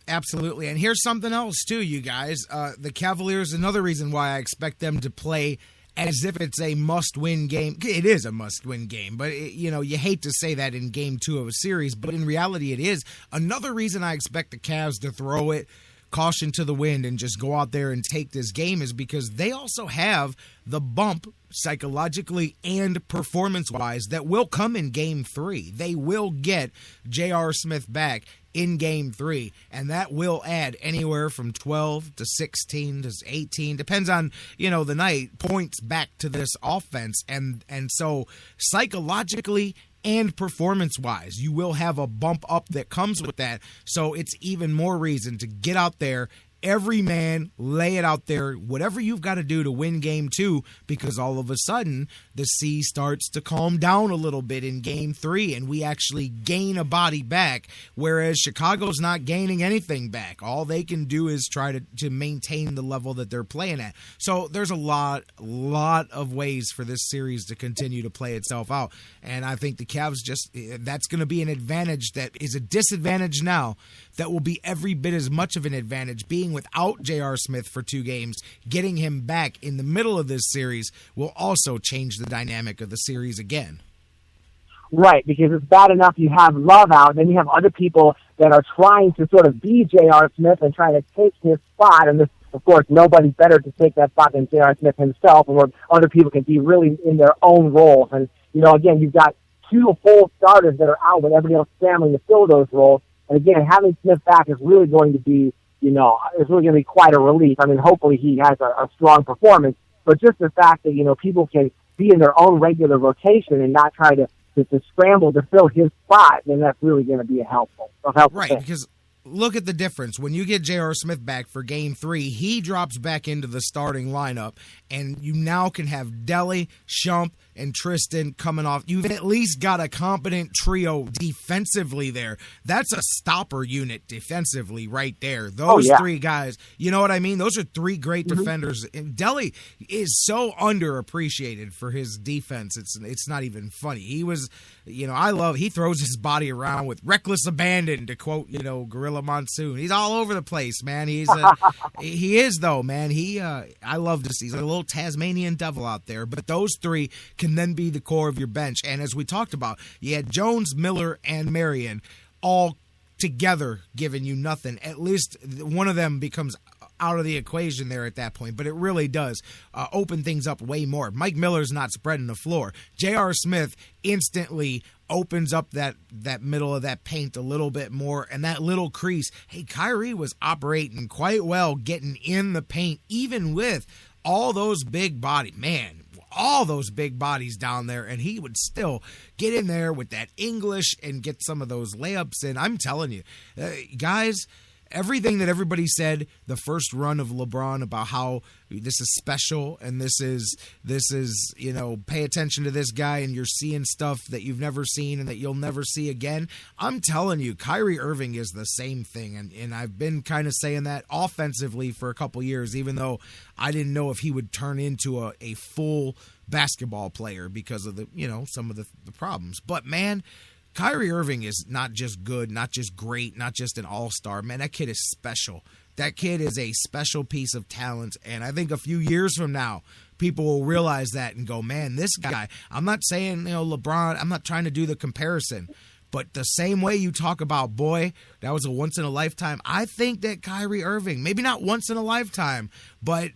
Absolutely. And here's something else, too, you guys. The Cavaliers, another reason why I expect them to play as if it's a must-win game. It is a must-win game, but, you hate to say that in game 2 of a series, but in reality it is. Another reason I expect the Cavs to throw it, caution to the wind, and just go out there and take this game is because they also have the bump psychologically and performance-wise that will come in game 3. They will get J.R. Smith back in game 3, and that will add anywhere from 12 to 16 to 18, depends on the night, points back to this offense. And so psychologically and performance-wise, you will have a bump up that comes with that. So it's even more reason to get out there, every man, lay it out there, whatever you've got to do to win game 2, because all of a sudden the sea starts to calm down a little bit in game 3, and we actually gain a body back, whereas Chicago's not gaining anything back. All they can do is try to maintain the level that they're playing at. So there's a lot of ways for this series to continue to play itself out, and I think the Cavs that's going to be an advantage that is a disadvantage now that will be every bit as much of an advantage. Being without J.R. Smith for 2 games, getting him back in the middle of this series will also change the dynamic of the series again. Right, because it's bad enough you have Love out, then you have other people that are trying to sort of be J.R. Smith and trying to take his spot, and this, of course, nobody's better to take that spot than J.R. Smith himself, or other people can be really in their own roles. And, again, you've got 2 full starters that are out with everybody else scrambling to fill those roles. And again, having Smith back is really going to be, is really going to be quite a relief. I mean, hopefully he has a strong performance, but just the fact that, people can be in their own regular rotation and not try to scramble to fill his spot, then that's really going to be a helpful right, thing. Because look at the difference. When you get J.R. Smith back for game 3, he drops back into the starting lineup, and you now can have Deli, Shump, and Tristan coming off. You've at least got a competent trio defensively there. That's a stopper unit defensively right there. Those 3 guys, you know what I mean? Those are 3 great defenders. And Deli is so underappreciated for his defense. It's not even funny. He was, he throws his body around with reckless abandon, to quote, Gorilla Monsoon. He's all over the place, man. He is though, man. I love to see. He's like a little Tasmanian devil out there. But those 3 can then be the core of your bench. And as we talked about, you had Jones, Miller, and Marion all together giving you nothing. At least one of them becomes out of the equation there at that point, but it really does open things up way more. Mike Miller's not spreading the floor. J.R. Smith instantly opens up that middle of that paint a little bit more, and that little crease. Hey, Kyrie was operating quite well getting in the paint, even with all those big bodies down there, and he would still get in there with that English and get some of those layups in. I'm telling you, guys, everything that everybody said the first run of LeBron about how this is special and this is pay attention to this guy and you're seeing stuff that you've never seen and that you'll never see again. I'm telling you, Kyrie Irving is the same thing, and I've been kind of saying that offensively for a couple years, even though I didn't know if he would turn into a full basketball player because of some of the problems. But man, Kyrie Irving is not just good, not just great, not just an all-star. Man, that kid is special. That kid is a special piece of talent, and I think a few years from now, people will realize that and go, man, this guy, I'm not saying, LeBron, I'm not trying to do the comparison, but the same way you talk about, boy, that was a once-in-a-lifetime, I think that Kyrie Irving, maybe not once-in-a-lifetime, but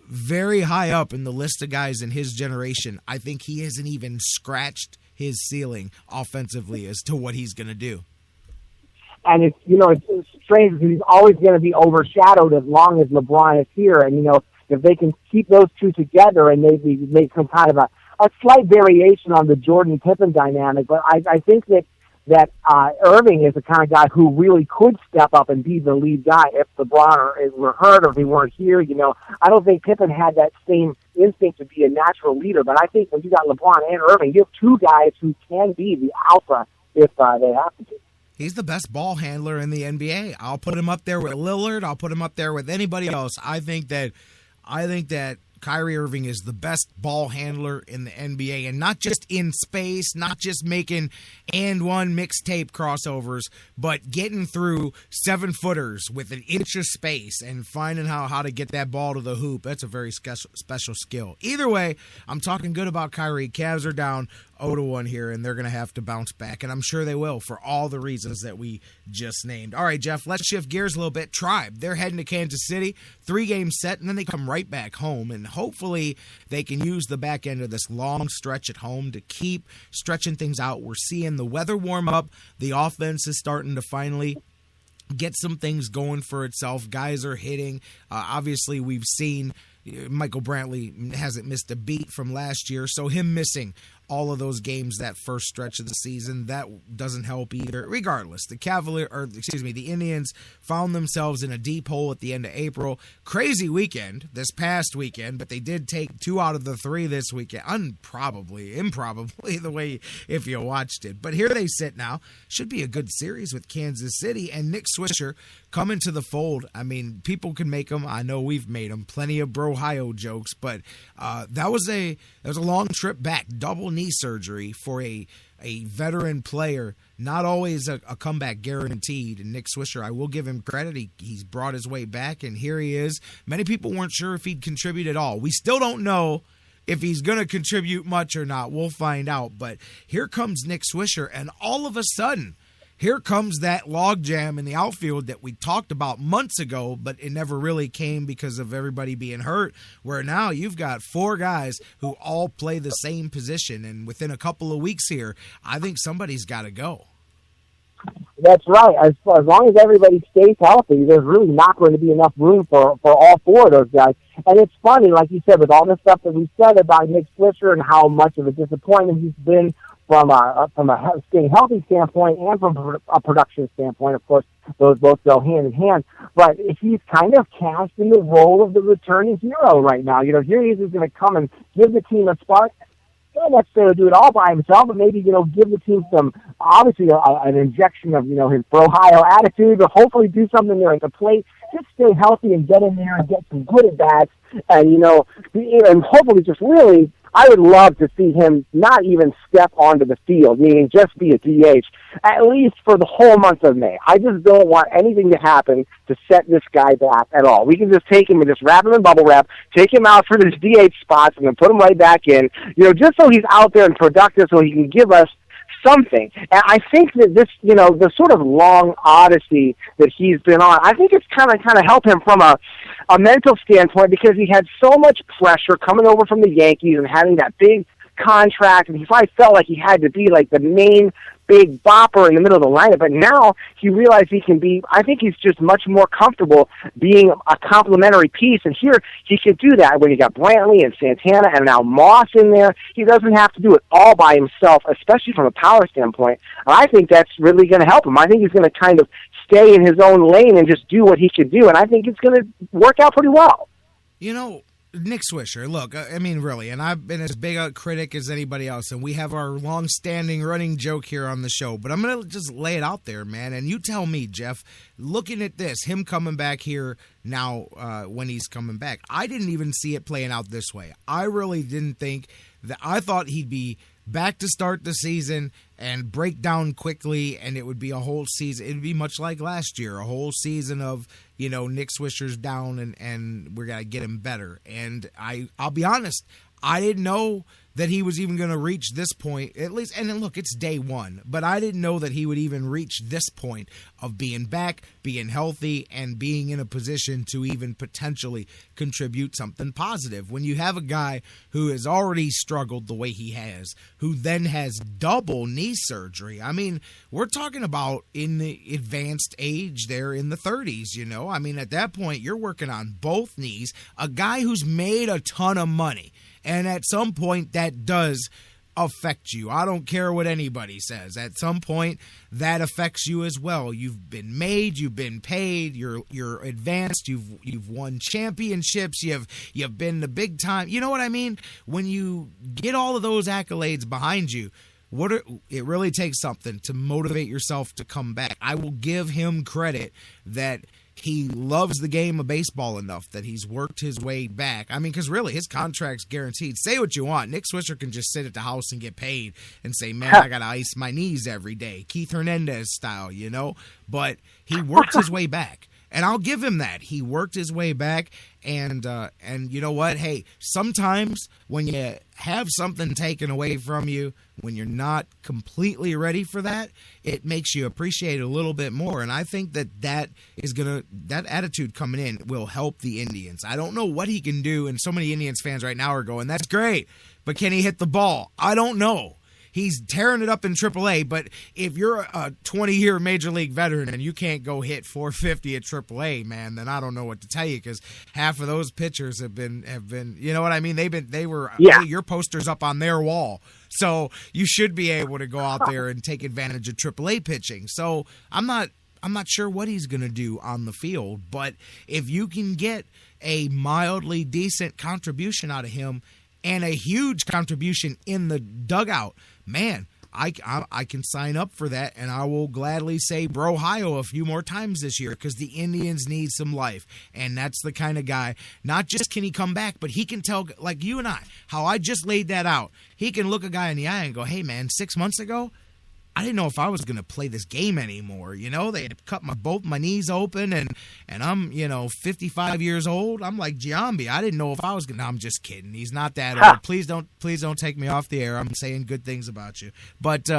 very high up in the list of guys in his generation, I think he hasn't even scratched his ceiling offensively as to what he's going to do. And it's strange because he's always going to be overshadowed as long as LeBron is here. And, if they can keep those two together and maybe make some kind of a slight variation on the Jordan-Pippen dynamic. But I think that Irving is the kind of guy who really could step up and be the lead guy if LeBron were hurt or if he weren't here. I don't think Pippen had that same instinct to be a natural leader, but I think when you got LeBron and Irving, you have two guys who can be the alpha if they have to be. He's the best ball handler in the NBA. I'll put him up there with Lillard. I'll put him up there with anybody else. I think that Kyrie Irving is the best ball handler in the NBA, and not just in space, not just making and one mixtape crossovers, but getting through 7-footers with an inch of space and finding how to get that ball to the hoop. That's a very special skill. Either way, I'm talking good about Kyrie. Cavs are down 0-1 here, and they're going to have to bounce back, and I'm sure they will for all the reasons that we just named. All right, Jeff, let's shift gears a little bit. Tribe, they're heading to Kansas City, 3-game set, and then they come right back home, and hopefully they can use the back end of this long stretch at home to keep stretching things out. We're seeing the weather warm up. The offense is starting to finally get some things going for itself. Guys are hitting. Obviously, we've seen Michael Brantley hasn't missed a beat from last year, so him missing all of those games that first stretch of the season, that doesn't help either. Regardless, the Indians found themselves in a deep hole at the end of April. Crazy weekend this past weekend, but they did take 2 out of the 3 this weekend. Improbably, the way if you watched it. But here they sit now. Should be a good series with Kansas City, and Nick Swisher coming to the fold. I mean, people can make them. I know we've made them. Plenty of Brohio jokes, but that was a long trip back. Double knee surgery for a veteran player. Not always a comeback guaranteed. And Nick Swisher, I will give him credit. He's brought his way back, and here he is. Many people weren't sure if he'd contribute at all. We still don't know if he's going to contribute much or not. We'll find out. But here comes Nick Swisher, and all of a sudden, here comes that logjam in the outfield that we talked about months ago, but it never really came because of everybody being hurt, where now you've got 4 guys who all play the same position, and within a couple of weeks here, I think somebody's got to go. That's right. As long as everybody stays healthy, there's really not going to be enough room for all 4 of those guys. And it's funny, like you said, with all the stuff that we said about Nick Swisher and how much of a disappointment he's been from a staying healthy standpoint and from a production standpoint. Of course, those both go hand in hand. But he's kind of cast in the role of the returning hero right now. Here he is going to come and give the team a spark. Not necessarily do it all by himself, but maybe, give the team some, obviously, an injection of, his Brohio attitude, but hopefully do something there at the plate. Just stay healthy and get in there and get some good at-bats and, and hopefully just really I would love to see him not even step onto the field, meaning just be a DH, at least for the whole month of May. I just don't want anything to happen to set this guy back at all. We can just take him and just wrap him in bubble wrap, take him out for this DH spots, and then put him right back in, just so he's out there and productive so he can give us something. And I think that this, the sort of long odyssey that he's been on, I think it's kind of helped him from a mental standpoint, because he had so much pressure coming over from the Yankees and having that big contract, and he probably felt like he had to be like the main big bopper in the middle of the lineup. But now he realized he can be, I think he's just much more comfortable being a complementary piece. And here he could do that when you got Brantley and Santana and now Moss in there. He doesn't have to do it all by himself, especially from a power standpoint. And I think that's really going to help him. I think he's going to kind of stay in his own lane and just do what he could do. And I think it's going to work out pretty well. Nick Swisher, look, I mean, really, and I've been as big a critic as anybody else, and we have our long-standing running joke here on the show, but I'm going to just lay it out there, man, and you tell me, Jeff, looking at this, him coming back here now when he's coming back, I didn't even see it playing out this way. I really didn't think that. I thought he'd be back to start the season and break down quickly, and it would be a whole season. It would be much like last year, a whole season of, Nick Swisher's down and we're going to get him better. And I'll be honest, I didn't know that he was even going to reach this point, at least. And then look, it's day one, but I didn't know that he would even reach this point of being back, being healthy, and being in a position to even potentially contribute something positive. When you have a guy who has already struggled the way he has, who then has double knee surgery, I mean, we're talking about in the advanced age there in the 30s, I mean, at that point, you're working on both knees, a guy who's made a ton of money. And at some point, that does affect you. I don't care what anybody says. At some point, that affects you as well. You've been made, you've been paid, you're advanced, you've won championships, you've been the big time. You know what I mean? When you get all of those accolades behind you, it really takes something to motivate yourself to come back. I will give him credit that he loves the game of baseball enough that he's worked his way back. I mean, because really, his contract's guaranteed. Say what you want. Nick Swisher can just sit at the house and get paid and say, man, I got to ice my knees every day. Keith Hernandez style, But he worked his way back. And I'll give him that. He worked his way back, and you know what? Hey, sometimes when you have something taken away from you, when you're not completely ready for that, it makes you appreciate it a little bit more. And I think that attitude coming in will help the Indians. I don't know what he can do, and so many Indians fans right now are going, that's great, but can he hit the ball? I don't know. He's tearing it up in AAA, but if you're a 20-year Major League veteran and you can't go hit 450 at AAA, man, then I don't know what to tell you, because half of those pitchers have been, you know what I mean? They were your posters up on their wall. So you should be able to go out there and take advantage of AAA pitching. So I'm not sure what he's going to do on the field, but if you can get a mildly decent contribution out of him and a huge contribution in the dugout, man, I can sign up for that, and I will gladly say Brohio a few more times this year, because the Indians need some life, and that's the kind of guy. Not just can he come back, but he can tell, like you and I, how I just laid that out. He can look a guy in the eye and go, hey, man, 6 months ago, I didn't know if I was going to play this game anymore. They had cut both my knees open, and I'm, 55 years old. I'm like Giambi. I didn't know if I was going to. No, I'm just kidding. He's not that old. Please don't take me off the air. I'm saying good things about you. But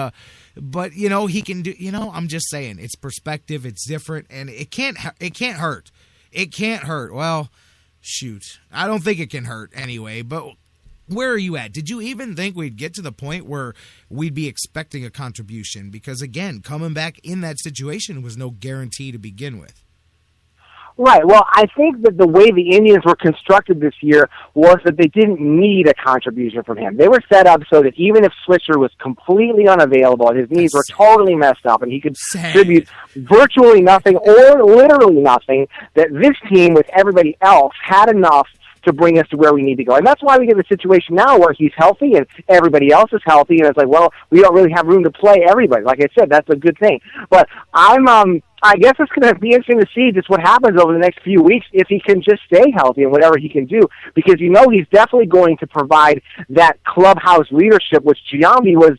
he can do, I'm just saying, it's perspective. It's different, and it can't hurt. It can't hurt. Well, shoot. I don't think it can hurt anyway, but where are you at? Did you even think we'd get to the point where we'd be expecting a contribution? Because, again, coming back in that situation was no guarantee to begin with. Right. Well, I think that the way the Indians were constructed this year was that they didn't need a contribution from him. They were set up so that even if Swisher was completely unavailable and his knees were totally messed up and he could contribute virtually nothing or literally nothing, that this team with everybody else had enough to bring us to where we need to go. And that's why we get the situation now where he's healthy and everybody else is healthy, and it's like, well, we don't really have room to play everybody. Like I said, that's a good thing. But I'm I guess it's going to be interesting to see just what happens over the next few weeks if he can just stay healthy and whatever he can do, because he's definitely going to provide that clubhouse leadership, which Giambi was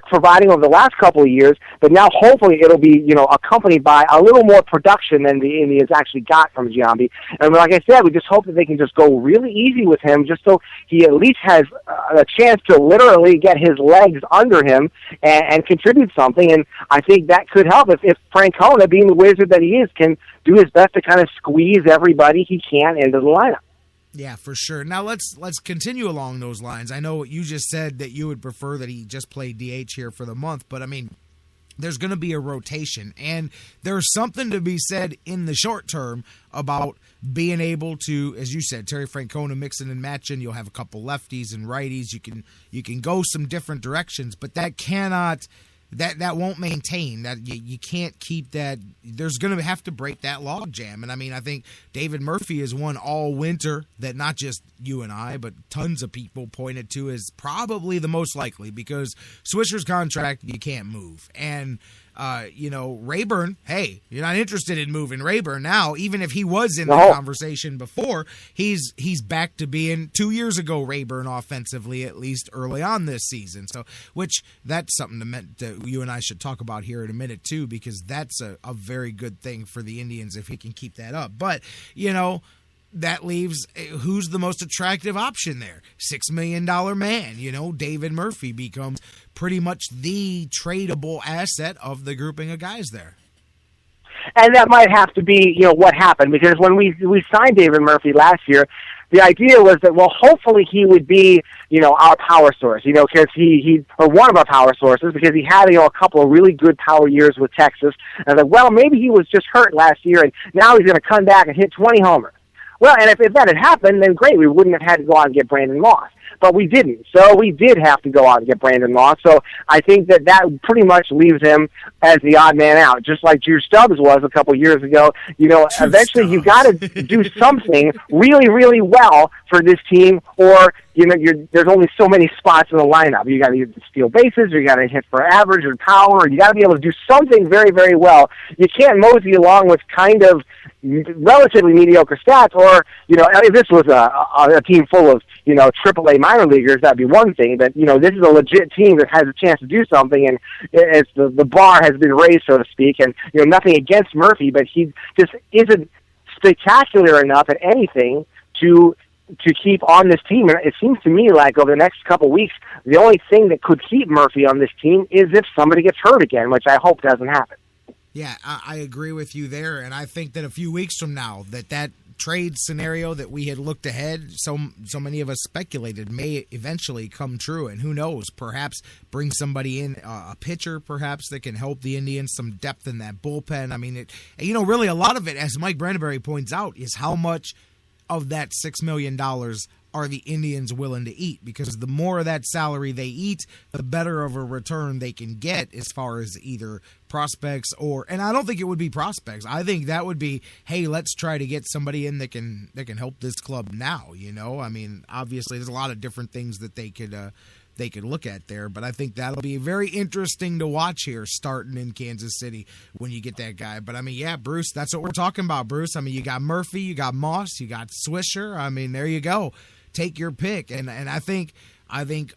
providing over the last couple of years, but now hopefully it'll be, accompanied by a little more production than the Indians actually got from Giambi. And like I said, we just hope that they can just go really easy with him, just so he at least has a chance to literally get his legs under him and contribute something. And I think that could help if Francona, being the wizard that he is, can do his best to kind of squeeze everybody he can into the lineup. Yeah, for sure. Now let's continue along those lines. I know you just said that you would prefer that he just play DH here for the month, but I mean, there's going to be a rotation, and there's something to be said in the short term about being able to, as you said, Terry Francona mixing and matching. You'll have a couple lefties and righties. You can go some different directions, but that cannot. That won't maintain. That you can't keep that. There's going to have to break that logjam. And I mean, I think David Murphy is one all winter that not just you and I, but tons of people pointed to as probably the most likely, because Swisher's contract, you can't move. And Rayburn, hey, you're not interested in moving Rayburn now, even if he was in the conversation before. He's back to being 2 years ago Rayburn offensively, at least early on this season. So, which that's something that you and I should talk about here in a minute too, because that's a very good thing for the Indians if he can keep that up. But, that leaves who's the most attractive option there? $6 million man. David Murphy becomes pretty much the tradable asset of the grouping of guys there. And that might have to be, what happened, because when we signed David Murphy last year, the idea was that, well, hopefully he would be, our power source, because he or one of our power sources, because he had, a couple of really good power years with Texas. And maybe he was just hurt last year, and now he's going to come back and hit 20 homers. Well, and if that had happened, then great. We wouldn't have had to go out and get Brandon Moss. But we didn't. So we did have to go out and get Brandon Moss. So I think that pretty much leaves him as the odd man out, just like Drew Stubbs was a couple years ago. Eventually you got to do something really, really well for this team, or there's only so many spots in the lineup. You got to steal bases, or you got to hit for average or power, or you got to be able to do something very, very well. You can't mosey along with kind of relatively mediocre stats, or if this was a team full of AAA minor leaguers, that'd be one thing. But this is a legit team that has a chance to do something, and it's the bar has been raised, so to speak. And nothing against Murphy, but he just isn't spectacular enough at anything to keep on this team. And it seems to me like over the next couple of weeks, the only thing that could keep Murphy on this team is if somebody gets hurt again, which I hope doesn't happen. Yeah, I agree with you there, and I think that a few weeks from now that trade scenario that we had looked ahead, so many of us speculated, may eventually come true. And who knows, perhaps bring somebody in, a pitcher perhaps that can help the Indians, some depth in that bullpen. I mean, really a lot of it, as Mike Brandenberry points out, is how much of that $6 million are the Indians willing to eat, because the more of that salary they eat, the better of a return they can get as far as either prospects and I don't think it would be prospects. I think that would be, hey, let's try to get somebody in that can help this club now. I mean, obviously there's a lot of different things that they could look at there, but I think that'll be very interesting to watch here starting in Kansas City when you get that guy. But I mean, yeah, Bruce, that's what we're talking about, Bruce. I mean, you got Murphy, you got Moss, you got Swisher. I mean, there you go. Take your pick. And I think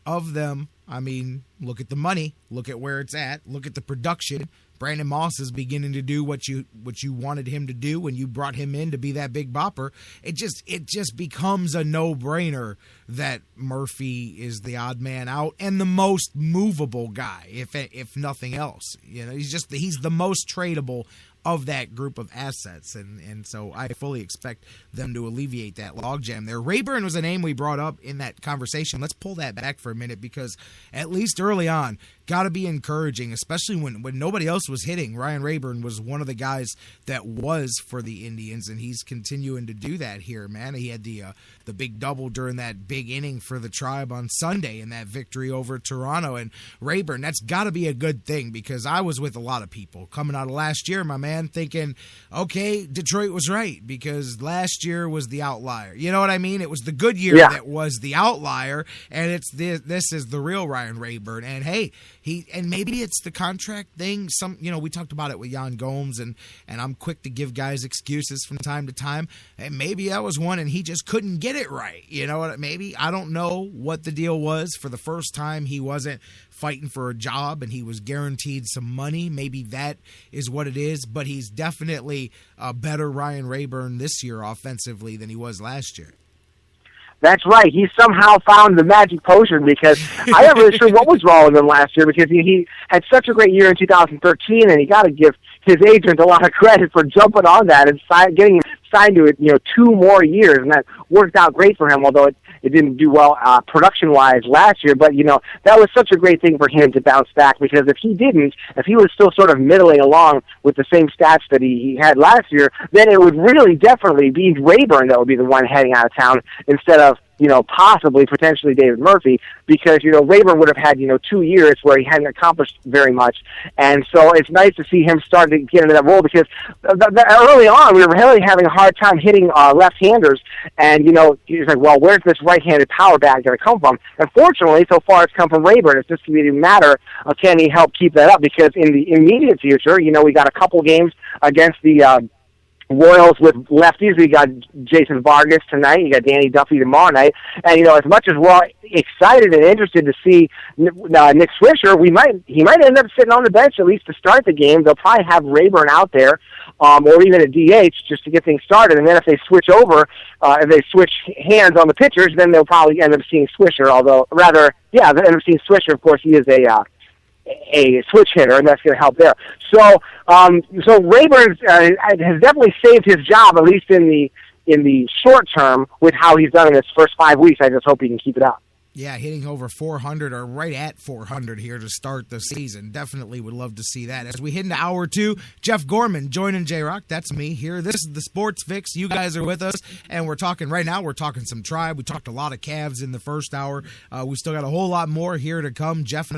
of them, I mean, look at the money, look at where it's at, look at the production. Brandon Moss is beginning to do what you wanted him to do when you brought him in to be that big bopper. It just becomes a no-brainer that Murphy is the odd man out and the most movable guy, if nothing else. He's the most tradable of that group of assets, and so I fully expect them to alleviate that logjam there. Rayburn was a name we brought up in that conversation. Let's pull that back for a minute, because at least early on, got to be encouraging, especially when nobody else was hitting. Ryan Rayburn was one of the guys that was for the Indians, and he's continuing to do that here, man. He had the big double during that big inning for the Tribe on Sunday in that victory over Toronto. And Rayburn, that's got to be a good thing, because I was with a lot of people coming out of last year, my man, thinking, okay, Detroit was right, because last year was the outlier. You know what I mean? It was the good year that was the outlier, and this is the real Ryan Rayburn. And hey, And maybe it's the contract thing. We talked about it with Jan Gomes, and I'm quick to give guys excuses from time to time. And maybe that was one, and he just couldn't get it right. You know what? Maybe I don't know what the deal was. For the first time, he wasn't fighting for a job, and he was guaranteed some money. Maybe that is what it is. But he's definitely a better Ryan Rayburn this year offensively than he was last year. That's right. He somehow found the magic potion, because I'm not really sure what was wrong with him last year, because he had such a great year in 2013, and you got to give his agent a lot of credit for jumping on that and getting him signed to it, 2 more years, and that worked out great for him, although it didn't do well production-wise last year. But, that was such a great thing for him to bounce back, because if he was still sort of middling along with the same stats that he had last year, then it would really definitely be Rayburn that would be the one heading out of town instead of, possibly, potentially David Murphy, because, Rayburn would have had, 2 years where he hadn't accomplished very much. And so it's nice to see him start to get into that role, because early on we were really having a hard time hitting left-handers. And, he was like, well, where's this right-handed power bag going to come from? And fortunately, so far it's come from Rayburn. It's just going to be a matter of can he help keep that up, because in the immediate future, we got a couple games against the Royals with lefties. We got Jason Vargas tonight. You got Danny Duffy tomorrow night. And, as much as we're excited and interested to see Nick Swisher, he might end up sitting on the bench at least to start the game. They'll probably have Rayburn out there, or even a DH just to get things started. And then if they switch over, if they switch hands on the pitchers, then they'll probably end up seeing Swisher. They'll end up seeing Swisher. Of course, he is a switch hitter, and that's going to help there. So Rayburn has definitely saved his job, at least in the short term, with how he's done in his first 5 weeks. I just hope he can keep it up. Yeah, hitting over 400 or right at 400 here to start the season. Definitely would love to see that. As we hit into hour 2, Jeff Gorman joining J-Rocc. That's me here. This is the Sports Fix. You guys are with us, and we're talking some Tribe. We talked a lot of Cavs in the first hour. We still got a whole lot more here to come. Jeff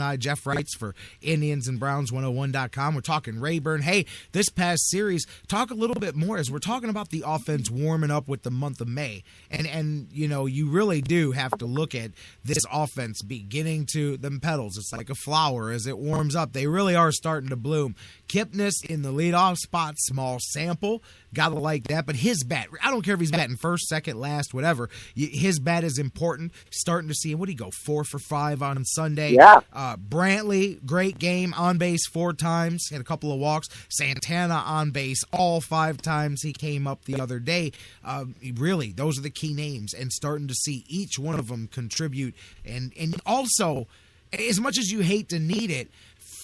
writes for Indians and Browns 101.com. We're talking Rayburn. Hey, this past series, talk a little bit more as we're talking about the offense warming up with the month of May. And you really do have to look at this offense beginning to them petals. It's like a flower as it warms up. They really are starting to bloom. Kipnis in the leadoff spot, small sample. Gotta like that. But his bat, I don't care if he's batting first, second, last, whatever. His bat is important. Starting to see him. What did he go? 4 for 5 on Sunday. Yeah. Brantley, great game. On base 4 times. Had a couple of walks. Santana on base all 5 times. He came up the other day. Really, those are the key names. And starting to see each one of them contribute. And also, as much as you hate to need it,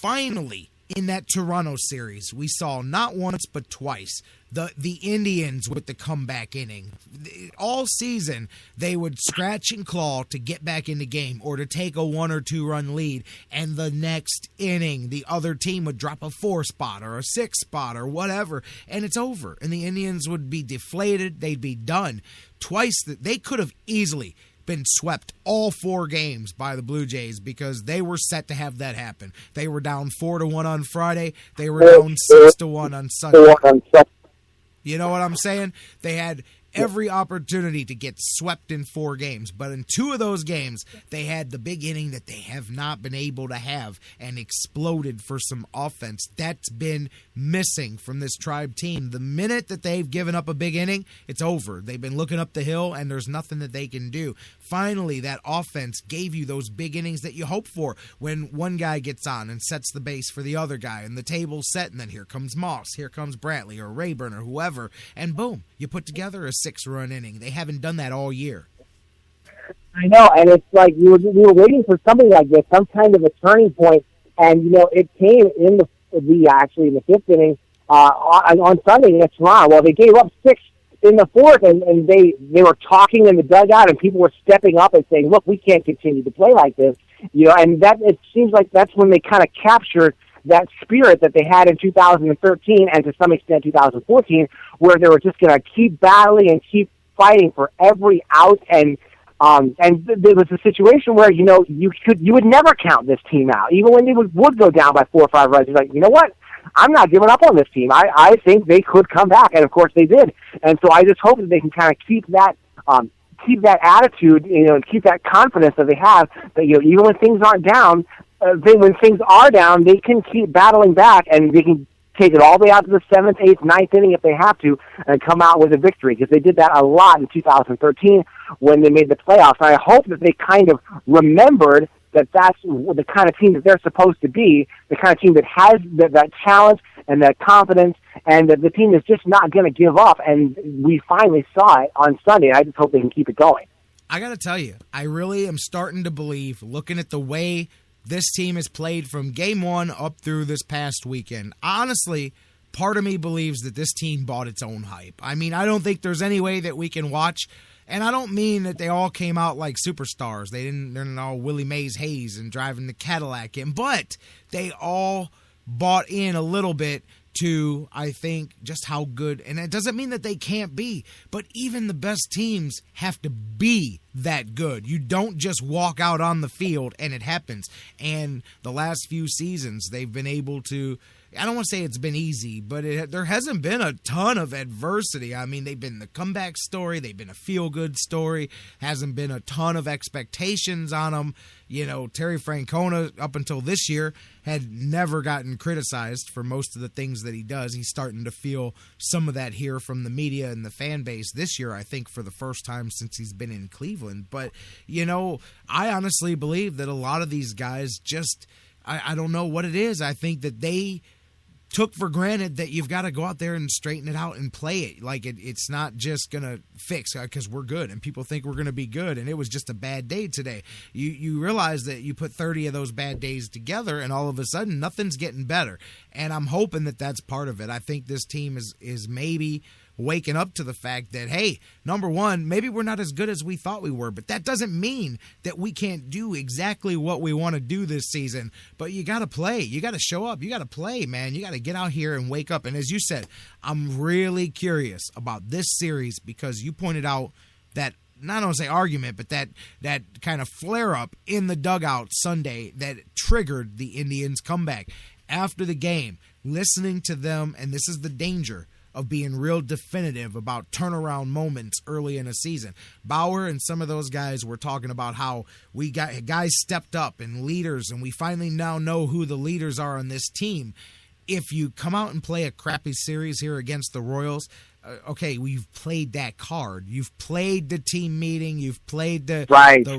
finally, in that Toronto series, we saw not once but twice the Indians with the comeback inning. All season, they would scratch and claw to get back in the game or to take a 1 or 2 run lead, and the next inning, the other team would drop a 4 spot or a 6 spot or whatever, and it's over. And the Indians would be deflated. They'd be done. Twice, they could have easily been swept all 4 games by the Blue Jays because they were set to have that happen. They were down 4-1 on Friday. They were down 6-1 on Sunday. You know what I'm saying? They had every opportunity to get swept in 4 games, but in 2 of those games, they had the big inning that they have not been able to have and exploded for some offense. That's been missing from this Tribe team. The minute that they've given up a big inning, it's over. They've been looking up the hill, and there's nothing that they can do. Finally, that offense gave you those big innings that you hope for when one guy gets on and sets the base for the other guy, and the table's set, and then here comes Moss, here comes Brantley or Rayburn or whoever, and boom, you put together a 6-run inning. They haven't done that all year. I know, and it's like we were waiting for something like this, some kind of a turning point, and it came in the 5th inning on Sunday against Toronto. Well, they gave up 6 in the 4th, and they were talking in the dugout, and people were stepping up and saying, "Look, we can't continue to play like this," and that it seems like that's when they kind of captured that spirit that they had in 2013 and to some extent 2014, where they were just going to keep battling and keep fighting for every out. And there was a situation where you would never count this team out, even when they would go down by 4 or 5 runs. You're like, you know what? I'm not giving up on this team. I think they could come back, and of course they did. And so I just hope that they can kind of keep that attitude, and keep that confidence that they have. That even when things aren't down, when things are down, they can keep battling back, and they can take it all the way out to the 7th, 8th, 9th inning if they have to, and come out with a victory, because they did that a lot in 2013 when they made the playoffs. And I hope that they kind of remembered that that's the kind of team that they're supposed to be, the kind of team that has that talent and that confidence, and that the team is just not going to give up. And we finally saw it on Sunday. I just hope they can keep it going. I got to tell you, I really am starting to believe, looking at the way this team has played from game one up through this past weekend. Honestly, part of me believes that this team bought its own hype. I mean, I don't think there's any way that we can watch, and I don't mean that they all came out like superstars. They're not all Willie Mays Hayes and driving the Cadillac in, but they all bought in a little bit to, I think, just how good, and it doesn't mean that they can't be, but even the best teams have to be that good. You don't just walk out on the field and it happens. And the last few seasons, they've been able to, I don't want to say it's been easy, but there hasn't been a ton of adversity. I mean, they've been the comeback story. They've been a feel-good story. Hasn't been a ton of expectations on them. You know, Terry Francona, up until this year, had never gotten criticized for most of the things that he does. He's starting to feel some of that here from the media and the fan base this year, I think, for the first time since he's been in Cleveland. But, you know, I honestly believe that a lot of these guys just, I don't know what it is. I think that they took for granted that you've got to go out there and straighten it out and play it. Like it's not just going to fix because we're good and people think we're going to be good and it was just a bad day today. You realize that you put 30 of those bad days together and all of a sudden nothing's getting better. And I'm hoping that that's part of it. I think this team is maybe waking up to the fact that, hey, number one, maybe we're not as good as we thought we were, but that doesn't mean that we can't do exactly what we want to do this season. But you got to play. You got to show up. You got to play, man. You got to get out here and wake up. And as you said, I'm really curious about this series because you pointed out that, not only say argument, but that kind of flare-up in the dugout Sunday that triggered the Indians' comeback. After the game, listening to them, and this is the danger of being real definitive about turnaround moments early in a season. Bauer and some of those guys were talking about how we got guys stepped up and leaders, and we finally now know who the leaders are on this team. If you come out and play a crappy series here against the Royals, okay, we've played that card. You've played the team meeting. You've played the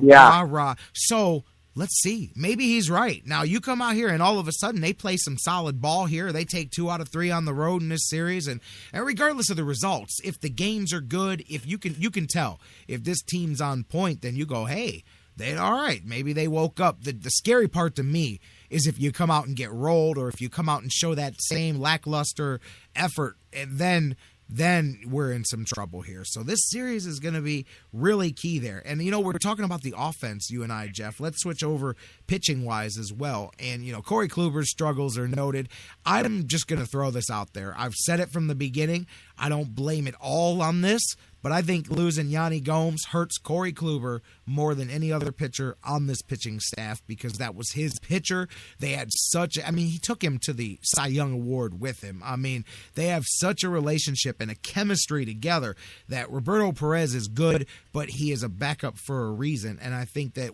rah-rah. So let's see. Maybe he's right. Now, you come out here and all of a sudden they play some solid ball here. They take 2 out of 3 on the road in this series. And regardless of the results, if the games are good, if you can tell, if this team's on point, then you go, hey, they're all right. Maybe they woke up. The scary part to me is if you come out and get rolled or if you come out and show that same lackluster effort, and then we're in some trouble here. So this series is going to be really key there. And, you know, we're talking about the offense, you and I, Jeff. Let's switch over pitching-wise as well. And, you know, Corey Kluber's struggles are noted. I'm just going to throw this out there. I've said it from the beginning. I don't blame it all on this, but I think losing Yanni Gomes hurts Corey Kluber more than any other pitcher on this pitching staff because that was his pitcher. They had he took him to the Cy Young Award with him. I mean, they have such a relationship and a chemistry together that Roberto Perez is good, but he is a backup for a reason. And I think that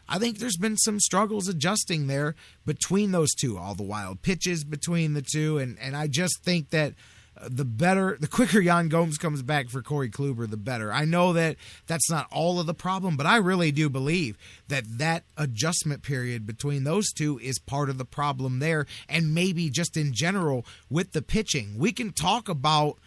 I think there's been some struggles adjusting there between those two, all the wild pitches between the two. And I just think that the quicker Yan Gomes comes back for Corey Kluber, the better. I know that that's not all of the problem, but I really do believe that adjustment period between those two is part of the problem there, and maybe just in general with the pitching. We can talk about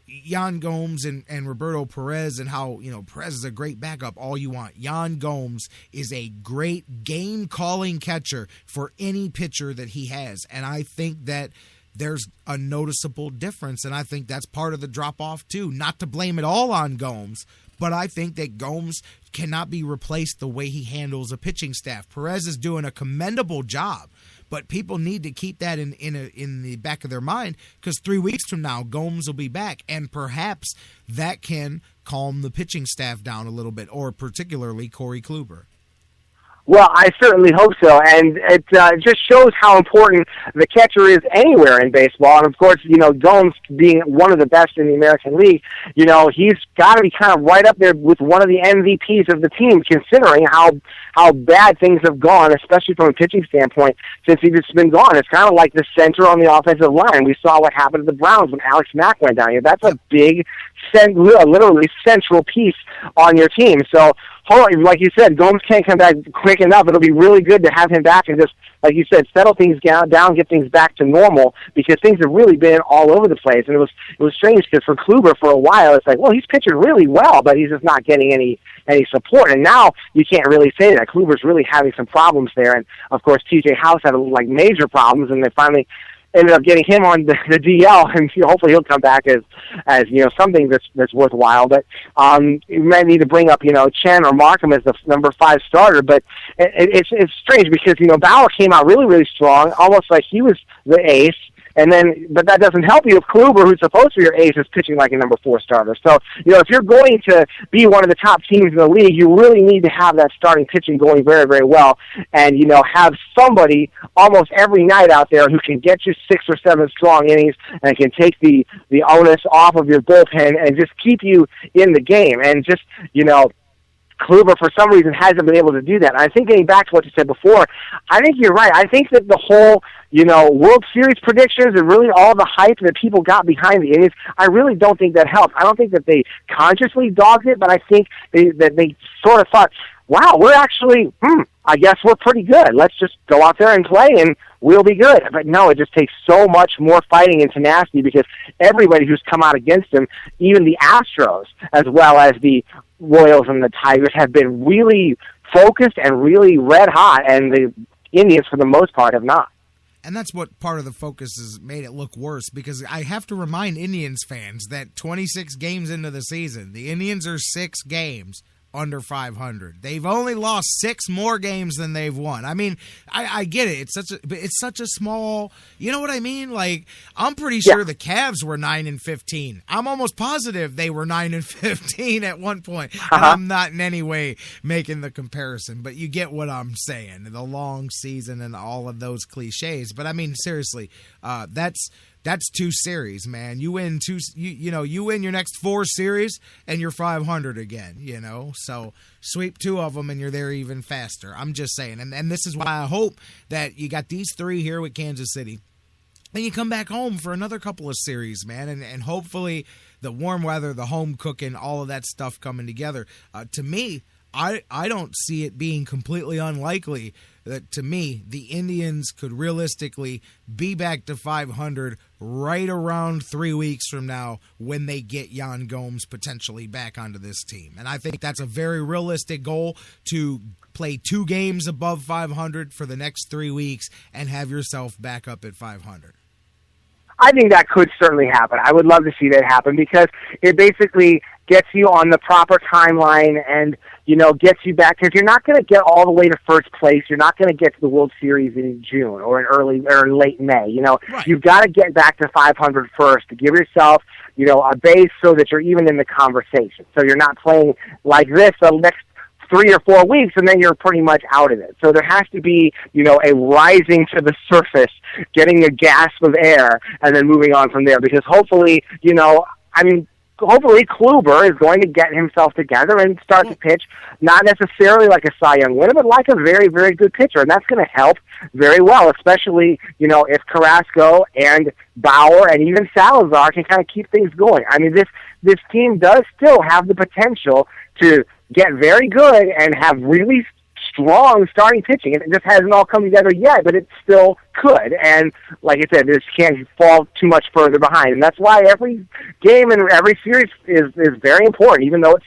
Yan Gomes and Roberto Perez and how, you know, Perez is a great backup all you want. Yan Gomes is a great game-calling catcher for any pitcher that he has, and I think that there's a noticeable difference, and I think that's part of the drop-off too. Not to blame it all on Gomes, but I think that Gomes cannot be replaced the way he handles a pitching staff. Perez is doing a commendable job, but people need to keep that in the back of their mind because 3 weeks from now, Gomes will be back, and perhaps that can calm the pitching staff down a little bit, or particularly Corey Kluber. Well, I certainly hope so, and it just shows how important the catcher is anywhere in baseball. And, of course, Gomes being one of the best in the American League, he's got to be kind of right up there with one of the MVPs of the team, considering how bad things have gone, especially from a pitching standpoint, since he's just been gone. It's kind of like the center on the offensive line. We saw what happened to the Browns when Alex Mack went down here. That's a big, literally central piece on your team. So, like you said, Gomes can't come back quick enough. It'll be really good to have him back and just, like you said, settle things down, get things back to normal, because things have really been all over the place. And it was strange because for Kluber for a while, it's like, well, he's pitching really well, but he's just not getting any support. And now you can't really say that. Kluber's really having some problems there. And, of course, TJ House had, major problems, and they finally ended up getting him on the DL, and hopefully he'll come back as something that's worthwhile. But you might need to bring up Chen or Markham as the number 5 starter. But it's strange because Bauer came out really, really strong, almost like he was the ace. But that doesn't help you if Kluber, who's supposed to be your ace, is pitching like a number 4 starter. So, if you're going to be one of the top teams in the league, you really need to have that starting pitching going very, very well, and, have somebody almost every night out there who can get you 6 or 7 strong innings and can take the onus off of your bullpen and just keep you in the game. And just, Kluber, for some reason, hasn't been able to do that. And I think, getting back to what you said before, I think you're right. I think that the whole, World Series predictions and really all the hype that people got behind the Indians, I really don't think that helped. I don't think that they consciously dogged it, but I think that they sort of thought, wow, we're actually, I guess we're pretty good. Let's just go out there and play, and we'll be good. But no, it just takes so much more fighting and tenacity, because everybody who's come out against them, even the Astros, as well as the Royals and the Tigers, have been really focused and really red hot, and the Indians, for the most part, have not. And that's what part of the focus has made it look worse, because I have to remind Indians fans that 26 games into the season, the Indians are 6 games under 500. They've only lost 6 more games than they've won. I mean, I get it. It's such a small, you know what I mean? Like, I'm pretty sure the Cavs were 9-15. I'm almost positive they were 9-15 at one point. And I'm not in any way making the comparison, but you get what I'm saying. The long season and all of those cliches. But I mean, seriously, that's 2 series, man. You win 2. You win your next 4 series, and you're 500 again. So sweep 2 of them, and you're there even faster. I'm just saying, and this is why I hope that you got these 3 here with Kansas City, and you come back home for another couple of series, man, and hopefully the warm weather, the home cooking, all of that stuff coming together. To me, I don't see it being completely unlikely that, to me, the Indians could realistically be back to 500 right around 3 weeks from now, when they get Yan Gomes potentially back onto this team. And I think that's a very realistic goal, to play 2 games above 500 for the next 3 weeks and have yourself back up at 500. I think that could certainly happen. I would love to see that happen, because it basically gets you on the proper timeline and, gets you back. Because you're not going to get all the way to first place. You're not going to get to the World Series in June or in early or late May. Right. You've got to get back to 500 first to give yourself, a base so that you're even in the conversation. So you're not playing like this the next 3 or 4 weeks, and then you're pretty much out of it. So there has to be, a rising to the surface, getting a gasp of air, and then moving on from there. Because hopefully, hopefully Kluber is going to get himself together and start to pitch, not necessarily like a Cy Young winner, but like a very, very good pitcher. And that's going to help very well, especially, if Carrasco and Bauer and even Salazar can kind of keep things going. I mean, this team does still have the potential to get very good and have really strong starting pitching. It just hasn't all come together yet, but it still could. And like I said, this can't fall too much further behind. And that's why every game and every series is very important, even though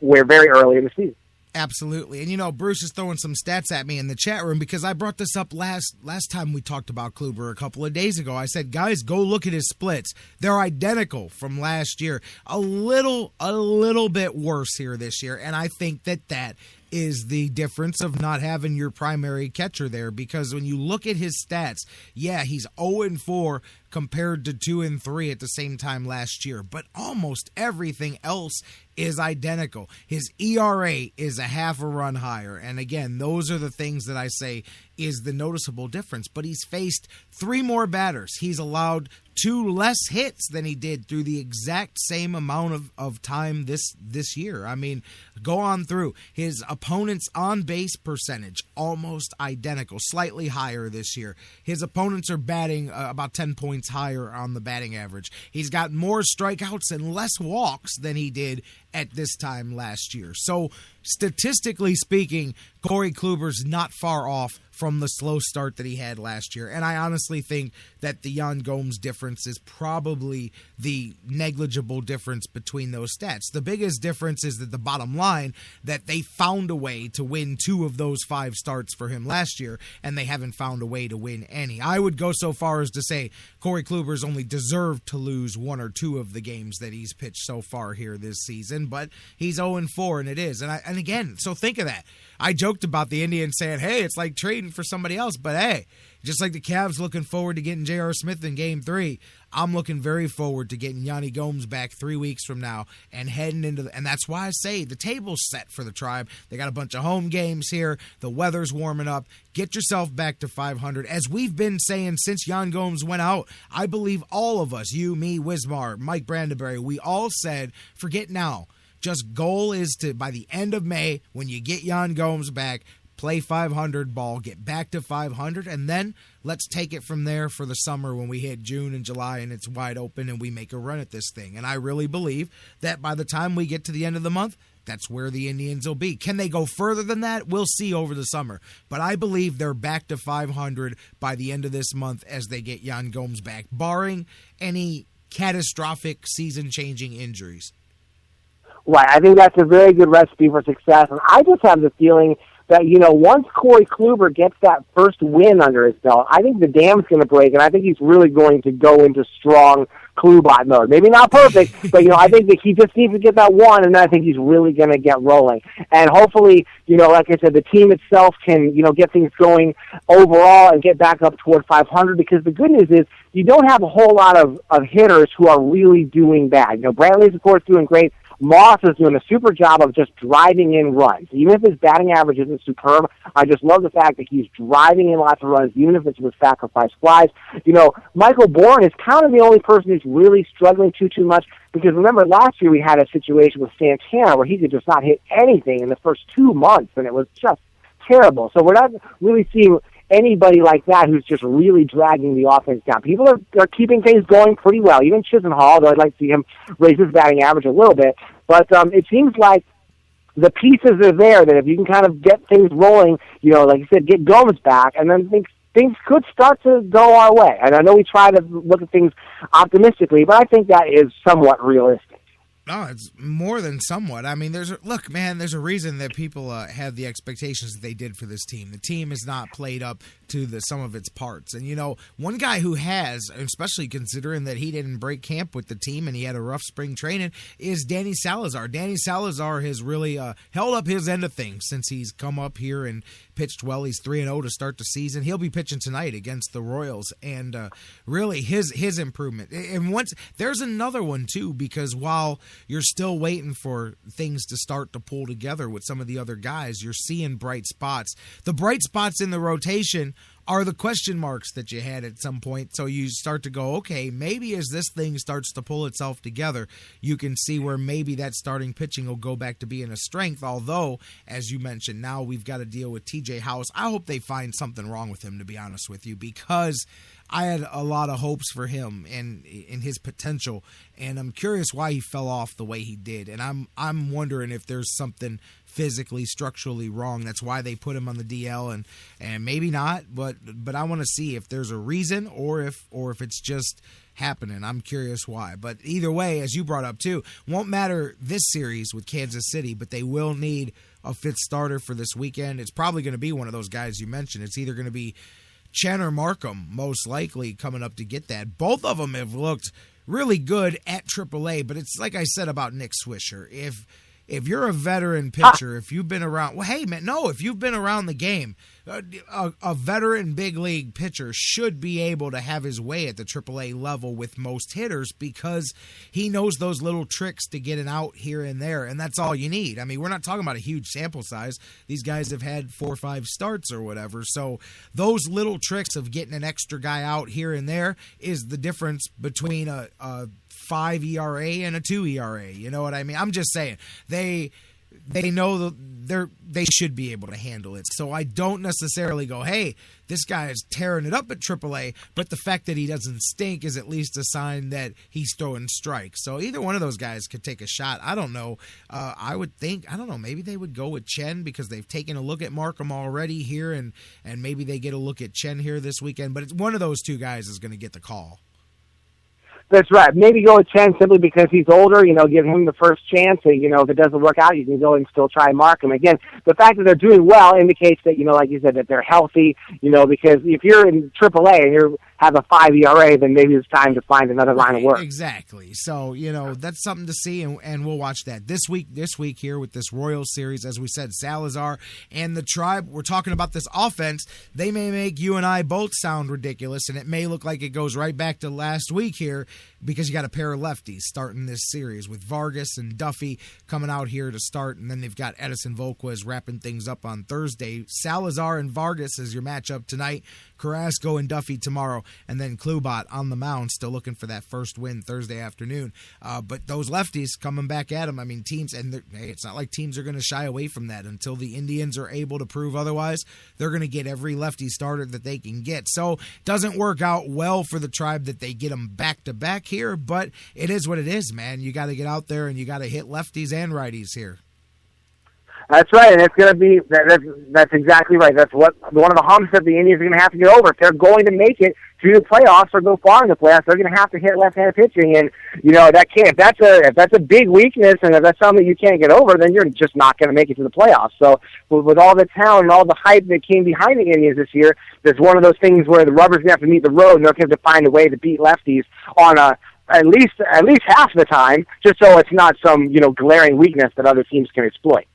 we're very early in the season. Absolutely. And, Bruce is throwing some stats at me in the chat room, because I brought this up last time we talked about Kluber a couple of days ago. I said, guys, go look at his splits. They're identical from last year. A little bit worse here this year, and I think that is the difference of not having your primary catcher there, because when you look at his stats, yeah, he's 0-4 compared to 2-3 at the same time last year, but almost everything else is identical. His ERA is a half a run higher, and again, those are the things that I say is the noticeable difference. But he's faced 3 more batters. He's allowed 2 less hits than he did through the exact same amount of time this year. I mean, go on through. His opponent's on-base percentage, almost identical, slightly higher this year. His opponents are batting about 10 points higher on the batting average. He's got more strikeouts and less walks than he did at this time last year. So, statistically speaking, Corey Kluber's not far off from the slow start that he had last year. And I honestly think that the Yan Gomes difference is probably the negligible difference between those stats. The biggest difference is that the bottom line, that they found a way to win 2 of those 5 starts for him last year, and they haven't found a way to win any. I would go so far as to say Corey Kluber's only deserved to lose 1 or 2 of the games that he's pitched so far here this season, but he's 0-4, and it is. And again, so think of that. I joked about the Indians saying, hey, it's like trading for somebody else, but hey, just like the Cavs looking forward to getting J.R. Smith in Game 3, I'm looking very forward to getting Yanni Gomes back 3 weeks from now and heading into and that's why I say the table's set for the Tribe. They got a bunch of home games here. The weather's warming up. Get yourself back to 500. As we've been saying since Yan Gomes went out, I believe all of us, you, me, Wismar, Mike Brandenberry, we all said, forget now. Just goal is to, by the end of May, when you get Yan Gomes back, play 500 ball, get back to 500, and then let's take it from there for the summer when we hit June and July and it's wide open and we make a run at this thing. And I really believe that by the time we get to the end of the month, that's where the Indians will be. Can they go further than that? We'll see over the summer. But I believe they're back to 500 by the end of this month as they get Yan Gomes back, barring any catastrophic season-changing injuries. Right. I think that's a very good recipe for success. And I just have the feeling that, once Corey Kluber gets that first win under his belt, I think the dam's going to break, and I think he's really going to go into strong Klubot mode. Maybe not perfect, but, I think that he just needs to get that one, and then I think he's really going to get rolling. And hopefully, like I said, the team itself can, get things going overall and get back up toward 500, because the good news is you don't have a whole lot of hitters who are really doing bad. Brantley's, of course, doing great. Moss is doing a super job of just driving in runs. Even if his batting average isn't superb, I just love the fact that he's driving in lots of runs, even if it's with sacrifice flies. Michael Bourne is kind of the only person who's really struggling too much, because remember last year we had a situation with Santana where he could just not hit anything in the first 2 months, and it was just terrible. So we're not really seeing anybody like that who's just really dragging the offense down. People are keeping things going pretty well. Even Chisenhall, though I'd like to see him raise his batting average a little bit. But it seems like the pieces are there that if you can kind of get things rolling, like you said, get Gomes back, and then things could start to go our way. And I know we try to look at things optimistically, but I think that is somewhat realistic. No, it's more than somewhat. I mean, there's a reason that people have the expectations that they did for this team. The team has not played up to the sum of its parts. And, one guy who has, especially considering that he didn't break camp with the team and he had a rough spring training, is Danny Salazar. Danny Salazar has really held up his end of things since he's come up here and pitched well. He's 3-0 to start the season. He'll be pitching tonight against the Royals. And really, his improvement. And once there's another one, too, because while you're still waiting for things to start to pull together with some of the other guys, you're seeing bright spots. The bright spots in the rotation are the question marks that you had at some point. So you start to go, okay, maybe as this thing starts to pull itself together, you can see where maybe that starting pitching will go back to being a strength. Although, as you mentioned, now we've got to deal with TJ House. I hope they find something wrong with him, to be honest with you, because I had a lot of hopes for him and in his potential, and I'm curious why he fell off the way he did. And I'm wondering if there's something physically, structurally wrong. That's why they put him on the DL, and maybe not, but I want to see if there's a reason or if it's just happening. I'm curious why. But either way, as you brought up too, won't matter this series with Kansas City, but they will need a fifth starter for this weekend. It's probably going to be one of those guys you mentioned. It's either going to be Chen or Markham, most likely, coming up to get that. Both of them have looked really good at AAA, but it's like I said about Nick Swisher. if you're a veteran pitcher, if you've been around, well, hey, man, no, if you've been around the game, a veteran big league pitcher should be able to have his way at the AAA level with most hitters because he knows those little tricks to get an out here and there, and that's all you need. I mean, we're not talking about a huge sample size. These guys have had 4 or 5 starts or whatever, so those little tricks of getting an extra guy out here and there is the difference between a 5 ERA and a 2 ERA. You know what I mean? I'm just saying they know they should be able to handle it. So I don't necessarily go, hey, this guy is tearing it up at AAA, but the fact that he doesn't stink is at least a sign that he's throwing strikes. So either one of those guys could take a shot. I don't know. I would think, I don't know, maybe they would go with Chen because they've taken a look at Markham already here, and maybe they get a look at Chen here this weekend. But it's one of those two guys is going to get the call. That's right. Maybe go with Chen simply because he's older, give him the first chance. And, if it doesn't work out, you can go and still try and mark him. Again, the fact that they're doing well indicates that, like you said, that they're healthy, because if you're in AAA and you have a 5 ERA, then maybe it's time to find another line of work. Exactly. So, that's something to see, and we'll watch that. This week here with this Royals series, as we said, Salazar and the Tribe, we're talking about this offense. They may make you and I both sound ridiculous, and it may look like it goes right back to last week here, because you got a pair of lefties starting this series with Vargas and Duffy coming out here to start, and then they've got Edison Volquez wrapping things up on Thursday. Salazar and Vargas is your matchup tonight. Carrasco and Duffy tomorrow, and then Klubat on the mound, still looking for that first win Thursday afternoon. But those lefties coming back at them, I mean, teams, and hey, it's not like teams are going to shy away from that until the Indians are able to prove otherwise. They're going to get every lefty starter that they can get. So it doesn't work out well for the Tribe that they get them back-to-back here, but it is what it is, man. You got to get out there and you got to hit lefties and righties here. That's right, and it's going to be that's exactly right. That's one of the humps that the Indians are going to have to get over if they're going to make it to the playoffs or go far in the playoffs. They're going to have to hit left-handed pitching, and if that's a big weakness, and if that's something you can't get over, then you're just not going to make it to the playoffs. So with all the talent and all the hype that came behind the Indians this year, there's one of those things where the rubber's going to have to meet the road, and they're going to have to find a way to beat lefties on at least half the time, just so it's not some glaring weakness that other teams can exploit.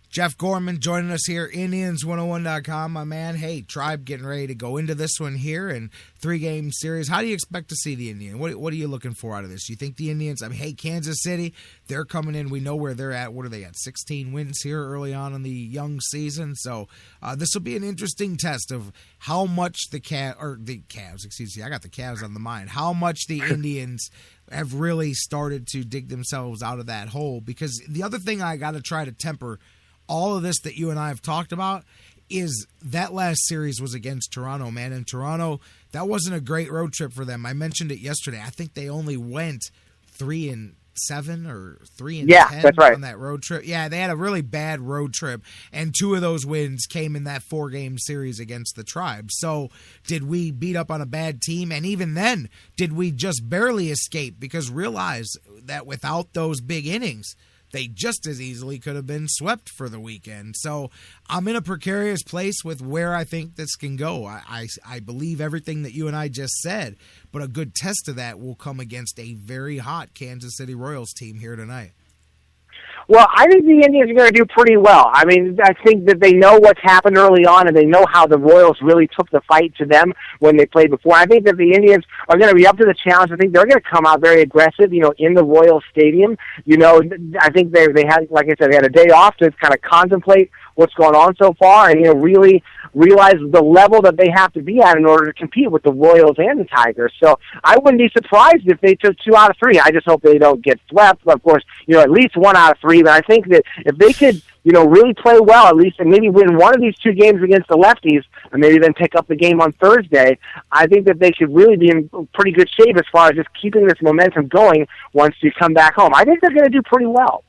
Jeff Gorman joining us here, Indians101.com, my man. Hey, Tribe getting ready to go into this one here in 3-game series. How do you expect to see the Indians? What are you looking for out of this? You think the Indians, hey, Kansas City, they're coming in. We know where they're at. What are they at? 16 wins here early on in the young season. So this will be an interesting test of how much the Cavs, excuse me, I got the Cavs on the mind, how much the Indians have really started to dig themselves out of that hole. Because the other thing I got to try to temper all of this that you and I have talked about is that last series was against Toronto, man. And Toronto, that wasn't a great road trip for them. I mentioned it yesterday. I think they only went 3-7 or 3-10 that's right. on that road trip. Yeah, they had a really bad road trip, and 2 of those wins came in that 4-game series against the Tribe. So did we beat up on a bad team? And even then, did we just barely escape? Because realize that without those big innings, they just as easily could have been swept for the weekend. So I'm in a precarious place with where I think this can go. I believe everything that you and I just said, but a good test of that will come against a very hot Kansas City Royals team here tonight. Well, I think the Indians are going to do pretty well. I mean, I think that they know what's happened early on, and they know how the Royals really took the fight to them when they played before. I think that the Indians are going to be up to the challenge. I think they're going to come out very aggressive, in the Royals Stadium. I think they had, like I said, they had a day off to kind of contemplate what's going on so far and, really realize the level that they have to be at in order to compete with the Royals and the Tigers. So I wouldn't be surprised if they took 2 out of 3. I just hope they don't get swept. Of course, at least 1 out of 3. But I think that if they could, really play well at least and maybe win one of these 2 games against the lefties and maybe then pick up the game on Thursday, I think that they should really be in pretty good shape as far as just keeping this momentum going once you come back home. I think they're going to do pretty well.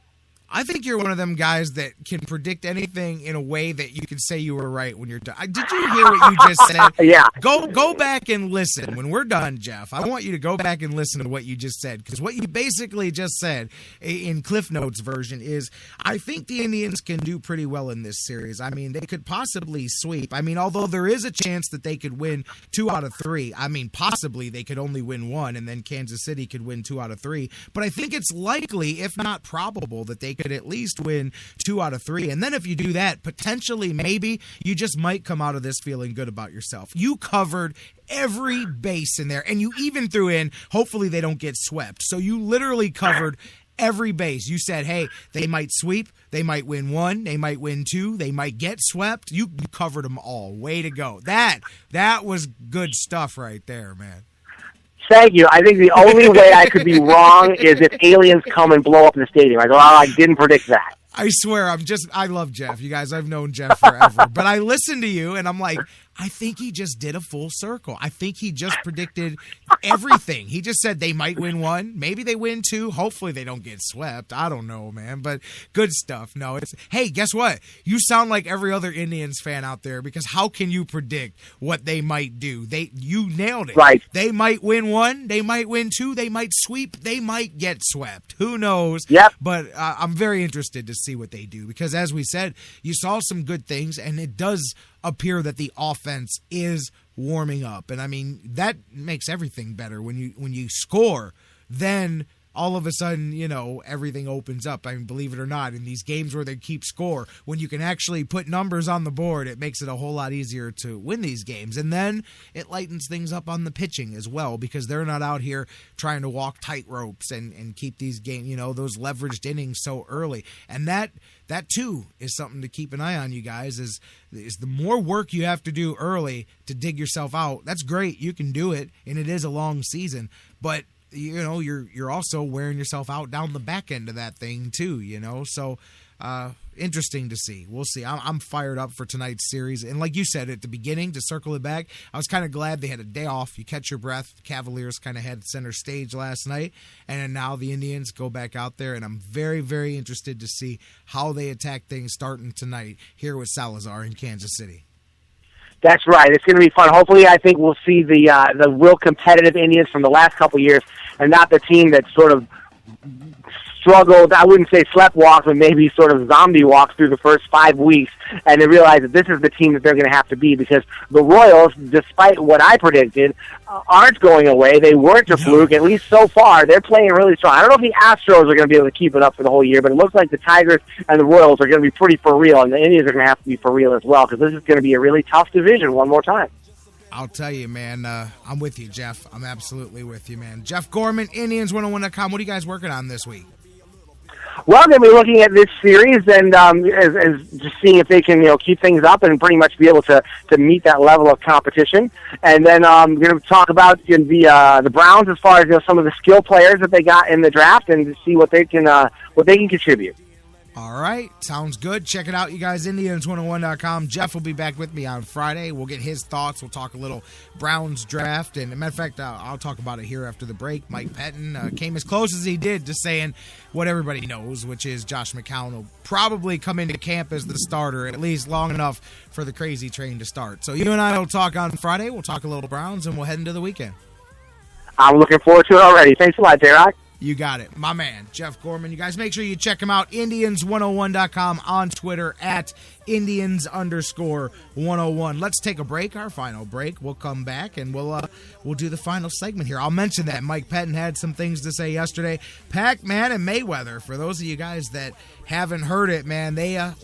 I think you're one of them guys that can predict anything in a way that you can say you were right when you're done. Did you hear what you just said? Yeah. Go back and listen. When we're done, Jeff, I want you to go back and listen to what you just said, because what you basically just said in Cliff Notes version is, I think the Indians can do pretty well in this series. I mean, they could possibly sweep. I mean, although there is a chance that they could win 2 out of 3. I mean, possibly they could only win 1, and then Kansas City could win 2 out of 3. But I think it's likely, if not probable, that they could could at least win 2 out of 3. And then if you do that, potentially, maybe, you just might come out of this feeling good about yourself. You covered every base in there, and you even threw in, hopefully they don't get swept. So you literally covered every base. You said, hey, they might sweep, they might win 1, they might win 2, they might get swept. You covered them all. Way to go. That was good stuff right there, man. Thank you. I think the only way I could be wrong is if aliens come and blow up the stadium. I go, I didn't predict that. I swear, I love Jeff. You guys, I've known Jeff forever. But I listen to you, and I'm like, I think he just did a full circle. I think he just predicted everything. He just said they might win 1. Maybe they win 2. Hopefully they don't get swept. I don't know, man. But good stuff. No, hey, guess what? You sound like every other Indians fan out there, because how can you predict what they might do? You nailed it. Right. They might win 1. They might win 2. They might sweep. They might get swept. Who knows? Yep. But I'm very interested to see what they do, because as we said, you saw some good things, and it does appear that the offense is warming up. And I mean, that makes everything better. When you score, then all of a sudden, everything opens up. I mean, believe it or not, in these games where they keep score, when you can actually put numbers on the board, it makes it a whole lot easier to win these games. And then it lightens things up on the pitching as well, because they're not out here trying to walk tight ropes and keep these games, those leveraged innings so early. And that too is something to keep an eye on, you guys, is the more work you have to do early to dig yourself out. That's great. You can do it, and it is a long season, but you're also wearing yourself out down the back end of that thing too, so interesting to see. We'll see. I'm fired up for tonight's series, and like you said at the beginning, to circle it back, I was kind of glad they had a day off. You catch your breath. Cavaliers kind of had center stage last night, and now the Indians go back out there, and I'm very, very interested to see how they attack things starting tonight here with Salazar in Kansas City. That's right. It's going to be fun. Hopefully, I think we'll see the real competitive Indians from the last couple years, and not the team that sort of struggled, I wouldn't say slept walk, but maybe sort of zombie walks through the first 5 weeks, and they realize that this is the team that they're going to have to be, because the Royals, despite what I predicted, aren't going away. They weren't a fluke, at least so far. They're playing really strong. I don't know if the Astros are going to be able to keep it up for the whole year, but it looks like the Tigers and the Royals are going to be pretty for real, and the Indians are going to have to be for real as well, because this is going to be a really tough division one more time. I'll tell you, man, I'm with you, Jeff. I'm absolutely with you, man. Jeff Gorman, Indians101.com. What are you guys working on this week? Well, they're going to be looking at this series and as just seeing if they can, keep things up and pretty much be able to meet that level of competition. And then we're going to talk about the Browns as far as some of the skill players that they got in the draft and to see what they can contribute. All right. Sounds good. Check it out, you guys. Indians101.com. Jeff will be back with me on Friday. We'll get his thoughts. We'll talk a little Browns draft. And, as a matter of fact, I'll talk about it here after the break. Mike Pettine came as close as he did to saying what everybody knows, which is Josh McCown will probably come into camp as the starter, at least long enough for the crazy train to start. So you and I will talk on Friday. We'll talk a little Browns, and we'll head into the weekend. I'm looking forward to it already. Thanks a lot, J-Rocc. You got it. My man, Jeff Gorman. You guys make sure you check him out. Indians101.com, on Twitter at Indians_101. Let's take a break, our final break. We'll come back and we'll do the final segment here. I'll mention that Mike Pettine had some things to say yesterday. Pac Man and Mayweather, for those of you guys that haven't heard it, man, they're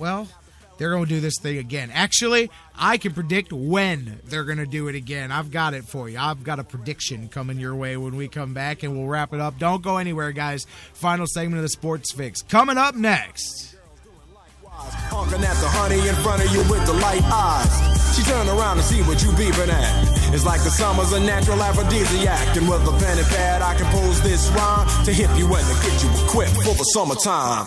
going to do this thing again. Actually, I can predict when they're going to do it again. I've got it for you. I've got a prediction coming your way when we come back, and we'll wrap it up. Don't go anywhere, guys. Final segment of the Sports Fix coming up next. Honking at the honey in front of you with the light eyes. She turned around to see what you beeping at. It's like the summer's a natural aphrodisiac. And with a pen and pad, I compose this rhyme to hip you and to get you equipped for the summertime.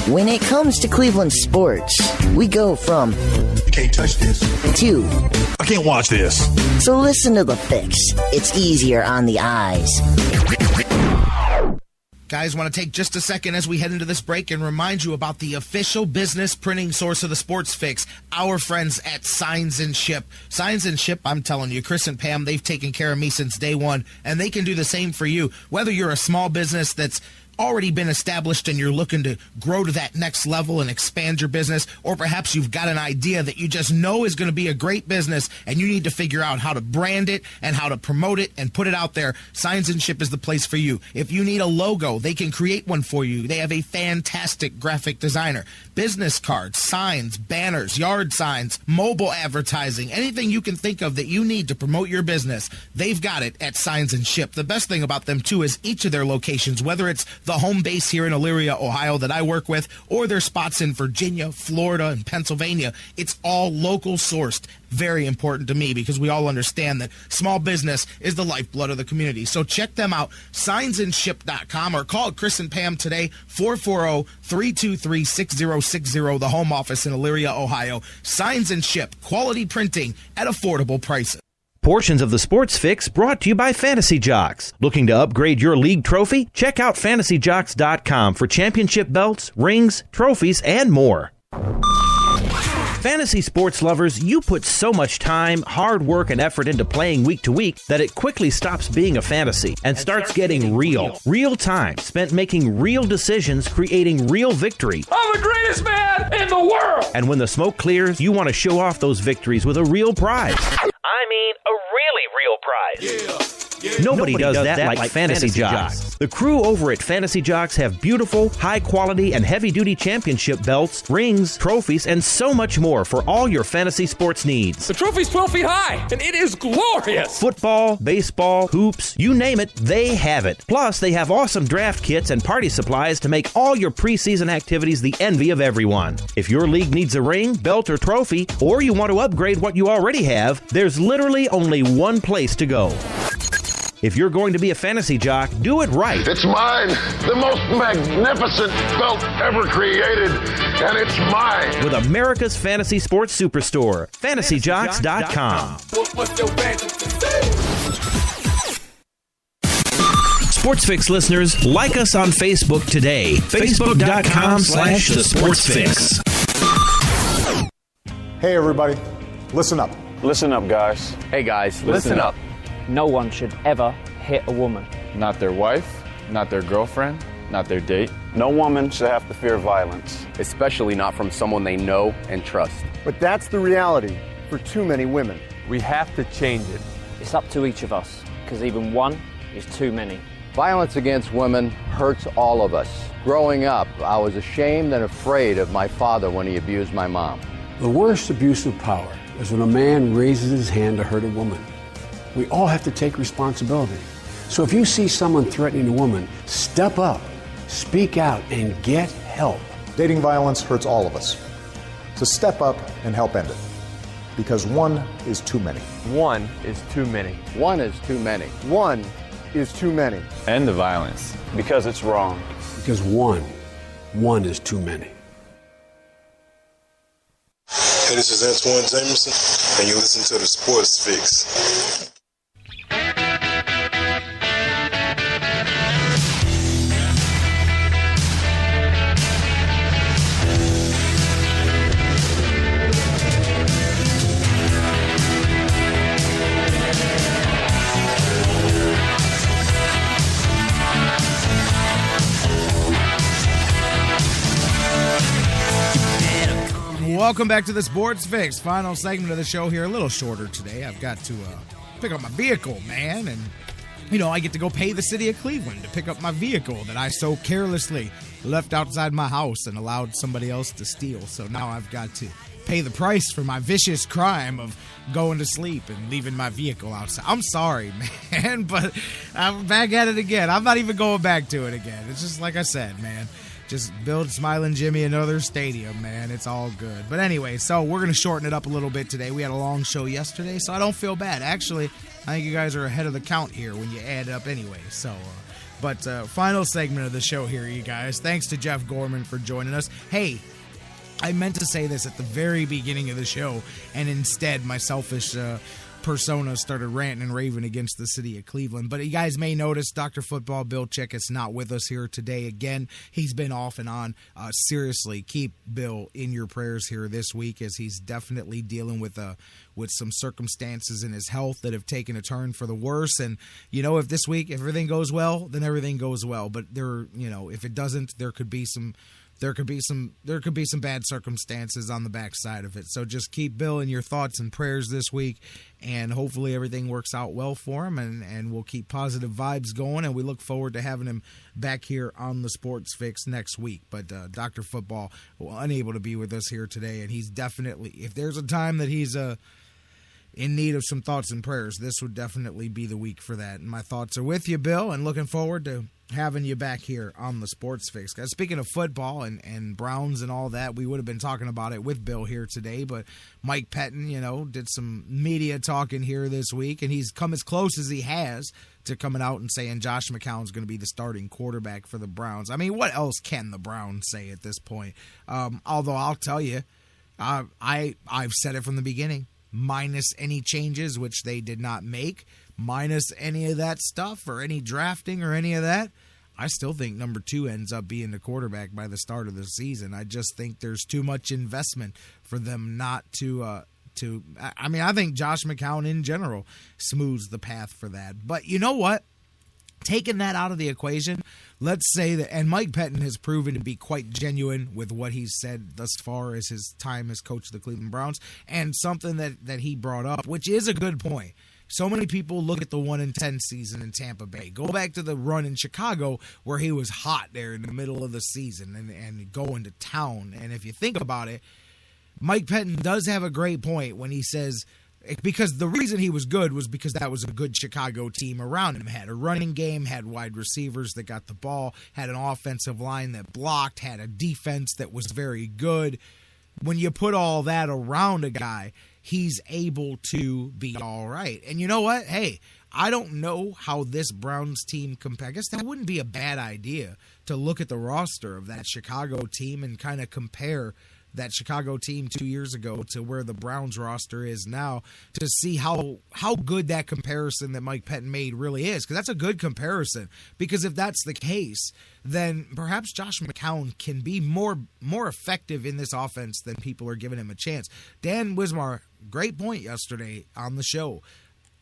When it comes to Cleveland sports, we go from "You can't touch this" to "I can't watch this." So listen to the fix. It's easier on the eyes. Guys, want to take just a second as we head into this break and remind you about the official business printing source of the Sports Fix, our friends at Signs and Ship. Signs and Ship, I'm telling you, Chris and Pam, they've taken care of me since day one, and they can do the same for you. Whether you're a small business that's already been established and you're looking to grow to that next level and expand your business, or perhaps you've got an idea that you just know is going to be a great business and you need to figure out how to brand it and how to promote it and put it out there, Signs and Ship is the place for you. If you need a logo, they can create one for you. They have a fantastic graphic designer. Business cards, signs, banners, yard signs, mobile advertising, anything you can think of that you need to promote your business, they've got it at Signs and Ship. The best thing about them, too, is each of their locations, whether it's the home base here in Elyria, Ohio that I work with, or their spots in Virginia, Florida, and Pennsylvania, it's all local sourced. Very important to me because we all understand that small business is the lifeblood of the community. So check them out, signsandship.com, or call Chris and Pam today, 440-323-6060, the home office in Elyria, Ohio. Signs and Ship, quality printing at affordable prices. Portions of the Sports Fix brought to you by Fantasy Jocks. Looking to upgrade your league trophy? Check out fantasyjocks.com for championship belts, rings, trophies, and more. Fantasy sports lovers, you put so much time, hard work, and effort into playing week to week that it quickly stops being a fantasy and starts getting real. Real time spent making real decisions, creating real victory. I'm the greatest man in the world! And when the smoke clears, you want to show off those victories with a real prize. I mean, a really real prize. Nobody does that like Fantasy Jocks. The crew over at Fantasy Jocks have beautiful, high-quality, and heavy-duty championship belts, rings, trophies, and so much more for all your fantasy sports needs. The trophy's 12 feet high, and it is glorious. Football, baseball, hoops, you name it, they have it. Plus, they have awesome draft kits and party supplies to make all your preseason activities the envy of everyone. If your league needs a ring, belt, or trophy, or you want to upgrade what you already have, there's literally only one place to go. If you're going to be a fantasy jock, do it right. It's mine, the most magnificent belt ever created, and it's mine. With America's fantasy sports superstore, fantasyjocks.com. What's your fantasy? Sports Fix listeners, like us on Facebook today. Facebook.com/The Sports Fix. Hey, everybody. Listen up. Listen up, guys. Hey, guys. Listen up. No one should ever hit a woman. Not their wife, not their girlfriend, not their date. No woman should have to fear violence. Especially not from someone they know and trust. But that's the reality for too many women. We have to change it. It's up to each of us, because even one is too many. Violence against women hurts all of us. Growing up, I was ashamed and afraid of my father when he abused my mom. The worst abuse of power is when a man raises his hand to hurt a woman. We all have to take responsibility. So if you see someone threatening a woman, step up, speak out, and get help. Dating violence hurts all of us. So step up and help end it. Because one is too many. One is too many. One is too many. One is too many. End the violence. Because it's wrong. Because one is too many. Hey, this is Antoine Jameson, and you listen to the Sports Fix. Welcome back to the Sports Fix. Final segment of the show here. A little shorter today. I've got to pick up my vehicle, man. And, I get to go pay the city of Cleveland to pick up my vehicle that I so carelessly left outside my house and allowed somebody else to steal. So now I've got to pay the price for my vicious crime of going to sleep and leaving my vehicle outside. I'm sorry, man, but I'm back at it again. I'm not even going back to it again. It's just like I said, man. Just build Smiling Jimmy another stadium, man. It's all good. But anyway, so we're going to shorten it up a little bit today. We had a long show yesterday, so I don't feel bad. Actually, I think you guys are ahead of the count here when you add up anyway. So, final segment of the show here, you guys. Thanks to Jeff Gorman for joining us. Hey, I meant to say this at the very beginning of the show, and instead my selfish persona started ranting and raving against the city of Cleveland. But you guys may notice Dr. Football Bill Chick is not with us here today again. He's been off and on. Seriously, keep Bill in your prayers here this week, as he's definitely dealing with some circumstances in his health that have taken a turn for the worse. And if this week, if everything goes well, then everything goes well. But if it doesn't, there could be some bad circumstances on the backside of it. So just keep Bill in your thoughts and prayers this week, and hopefully everything works out well for him, and we'll keep positive vibes going, and we look forward to having him back here on the Sports Fix next week. But Dr. Football unable to be with us here today, and he's definitely, if there's a time that he's in need of some thoughts and prayers, this would definitely be the week for that. And my thoughts are with you, Bill, and looking forward to having you back here on the Sports Fix. Guys, speaking of football and Browns and all that, we would have been talking about it with Bill here today, but Mike Pettine, did some media talking here this week, and he's come as close as he has to coming out and saying Josh McCown's going to be the starting quarterback for the Browns. I mean, what else can the Browns say at this point? Although I'll tell you, I've said it from the beginning, minus any changes, which they did not make, minus any of that stuff or any drafting or any of that, I still think number 2 ends up being the quarterback by the start of the season. I just think there's too much investment for them not to I think Josh McCown in general smooths the path for that. But you know what? Taking that out of the equation, let's say that, and Mike Pettine has proven to be quite genuine with what he's said thus far as his time as coach of the Cleveland Browns, and something that he brought up, which is a good point. So many people look at the 1-10 season in Tampa Bay. Go back to the run in Chicago where he was hot there in the middle of the season and going to town. And if you think about it, Mike Pettine does have a great point when he says, because the reason he was good was because that was a good Chicago team around him. Had a running game, had wide receivers that got the ball, had an offensive line that blocked, had a defense that was very good. When you put all that around a guy, he's able to be all right. And you know what? Hey, I don't know how this Browns team compares. I guess that wouldn't be a bad idea to look at the roster of that Chicago team and kind of compare that Chicago team 2 years ago to where the Browns roster is now, to see how good that comparison that Mike Pettine made really is. Because that's a good comparison. Because if that's the case, then perhaps Josh McCown can be more effective in this offense than people are giving him a chance. Dan Wismar, great point yesterday on the show.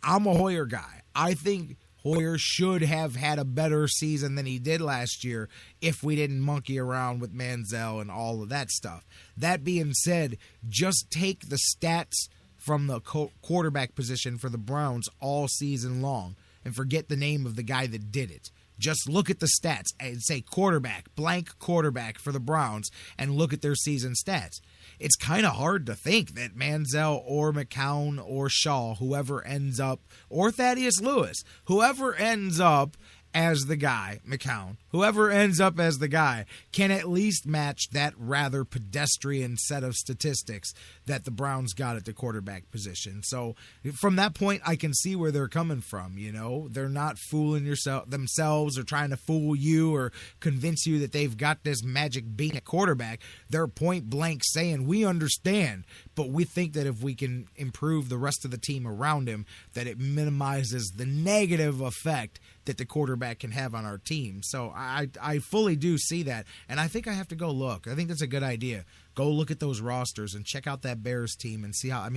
I'm a Hoyer guy. I think Hoyer should have had a better season than he did last year if we didn't monkey around with Manziel and all of that stuff. That being said, just take the stats from the quarterback position for the Browns all season long and forget the name of the guy that did it. Just look at the stats and say quarterback, blank quarterback for the Browns, and look at their season stats. It's kind of hard to think that Manziel or McCown or Shaw, whoever ends up, or Thaddeus Lewis, whoever ends up as the guy, McCown, whoever ends up as the guy, can at least match that rather pedestrian set of statistics that the Browns got at the quarterback position. So from that point, I can see where they're coming from. They're not fooling themselves or trying to fool you or convince you that they've got this magic bean at quarterback. They're point blank saying, we understand, but we think that if we can improve the rest of the team around him, that it minimizes the negative effect that the quarterback can have on our team. So I fully do see that, and I think I have to go look. I think that's a good idea. Go look at those rosters and check out that Bears team and see how,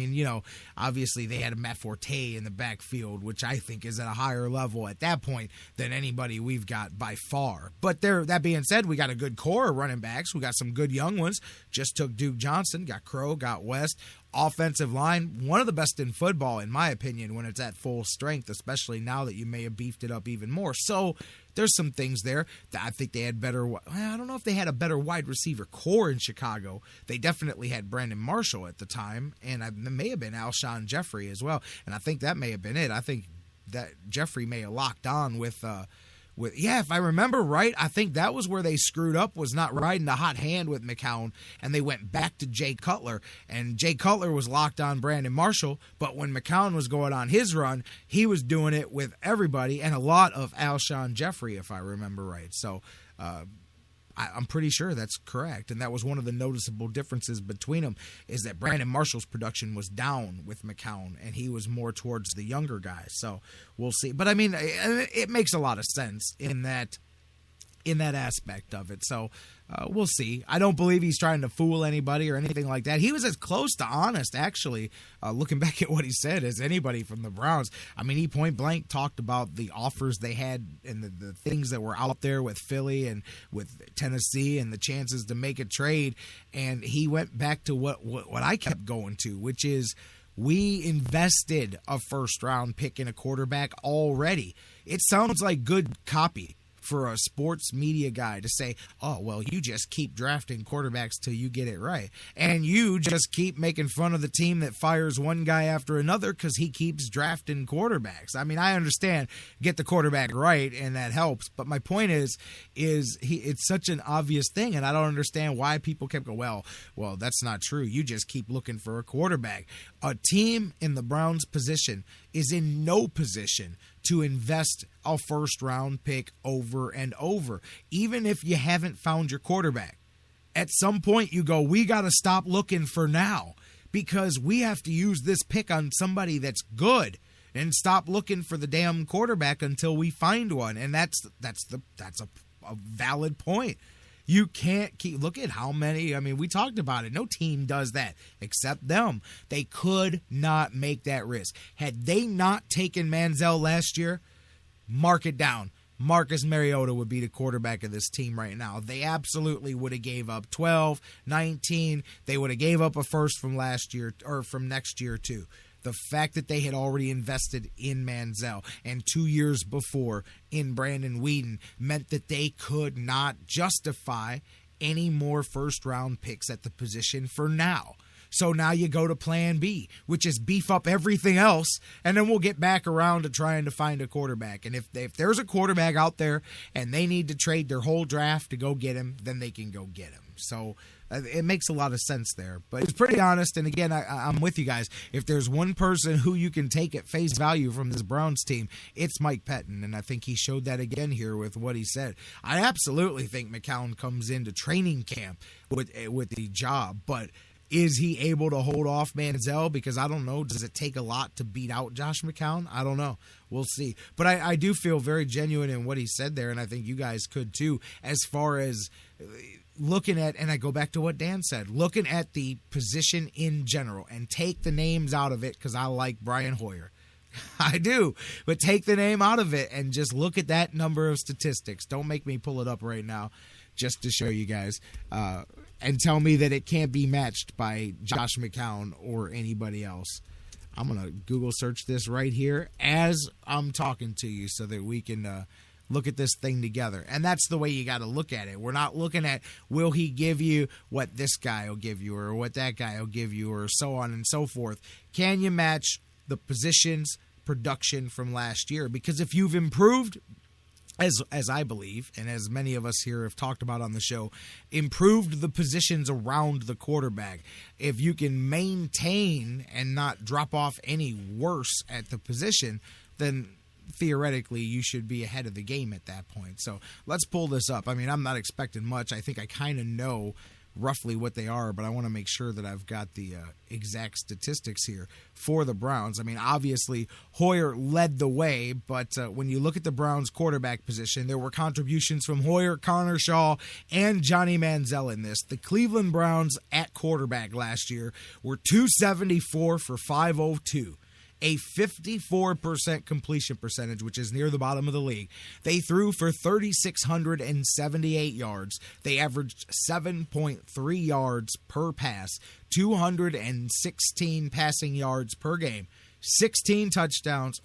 obviously they had a Matt Forte in the backfield, which I think is at a higher level at that point than anybody we've got by far. But that being said, we got a good core of running backs. We got some good young ones. Just took Duke Johnson, got Crow, got West. Offensive line, one of the best in football, in my opinion, when it's at full strength, especially now that you may have beefed it up even more. So there's some things there that I think they had better. I don't know if they had a better wide receiver core in Chicago. They definitely had Brandon Marshall at the time, and it may have been Alshon Jeffrey as well. And I think that may have been it. I think that Jeffrey may have locked on with if I remember right, I think that was where they screwed up, was not riding the hot hand with McCown, and they went back to Jay Cutler, and Jay Cutler was locked on Brandon Marshall, but when McCown was going on his run, he was doing it with everybody, and a lot of Alshon Jeffrey, if I remember right. So I'm pretty sure that's correct, and that was one of the noticeable differences between them, is that Brandon Marshall's production was down with McCown, and he was more towards the younger guys. So we'll see. But I mean, it makes a lot of sense in that aspect of it. So we'll see. I don't believe he's trying to fool anybody or anything like that. He was as close to honest, actually, looking back at what he said, as anybody from the Browns. I mean, he point blank talked about the offers they had and the things that were out there with Philly and with Tennessee and the chances to make a trade. And he went back to what I kept going to, which is, we invested a first-round pick in a quarterback already. It sounds like good copy for a sports media guy to say, oh, well, you just keep drafting quarterbacks till you get it right. And you just keep making fun of the team that fires one guy after another because he keeps drafting quarterbacks. I mean, I understand, get the quarterback right, and that helps. But my point is it's such an obvious thing, and I don't understand why people kept going, well, that's not true. You just keep looking for a quarterback. A team in the Browns' position is in no position to invest a first-round pick over and over, even if you haven't found your quarterback. At some point, you go, we got to stop looking for now because we have to use this pick on somebody that's good and stop looking for the damn quarterback until we find one. And that's a valid point. You can't look at how many, I mean, we talked about it. No team does that except them. They could not make that risk. Had they not taken Manziel last year, mark it down. Marcus Mariota would be the quarterback of this team right now. They absolutely would have gave up 12, 19. They would have gave up a first from last year or from next year too. The fact that they had already invested in Manziel and 2 years before in Brandon Weeden meant that they could not justify any more first-round picks at the position for now. So now you go to plan B, which is beef up everything else, and then we'll get back around to trying to find a quarterback. And if there's a quarterback out there and they need to trade their whole draft to go get him, then they can go get him. So it makes a lot of sense there. But it's pretty honest, and again, I'm with you guys. If there's one person who you can take at face value from this Browns team, it's Mike Pettine, and I think he showed that again here with what he said. I absolutely think McCown comes into training camp with the job, but is he able to hold off Manziel? Because I don't know. Does it take a lot to beat out Josh McCown? I don't know. We'll see. But I do feel very genuine in what he said there, and I think you guys could too, as far as looking at, and I go back to what Dan said, looking at the position in general and take the names out of it, because I like Brian Hoyer. I do. But take the name out of it and just look at that number of statistics. Don't make me pull it up right now just to show you guys. And tell me that it can't be matched by Josh McCown or anybody else. I'm going to Google search this right here as I'm talking to you so that we can look at this thing together. And that's the way you got to look at it. We're not looking at, will he give you what this guy will give you or what that guy will give you or so on and so forth. Can you match the positions production from last year? Because if you've improved, as I believe, and as many of us here have talked about on the show, improved the positions around the quarterback, if you can maintain and not drop off any worse at the position, then theoretically you should be ahead of the game at that point. So let's pull this up. I mean, I'm not expecting much. I think I kind of know roughly what they are, but I want to make sure that I've got the exact statistics here for the Browns. I mean, obviously, Hoyer led the way, but when you look at the Browns quarterback position, there were contributions from Hoyer, Connor Shaw, and Johnny Manziel in this. The Cleveland Browns at quarterback last year were 274 for 502. A 54% completion percentage, which is near the bottom of the league. They threw for 3,678 yards. They averaged 7.3 yards per pass, 216 passing yards per game, 12 touchdowns,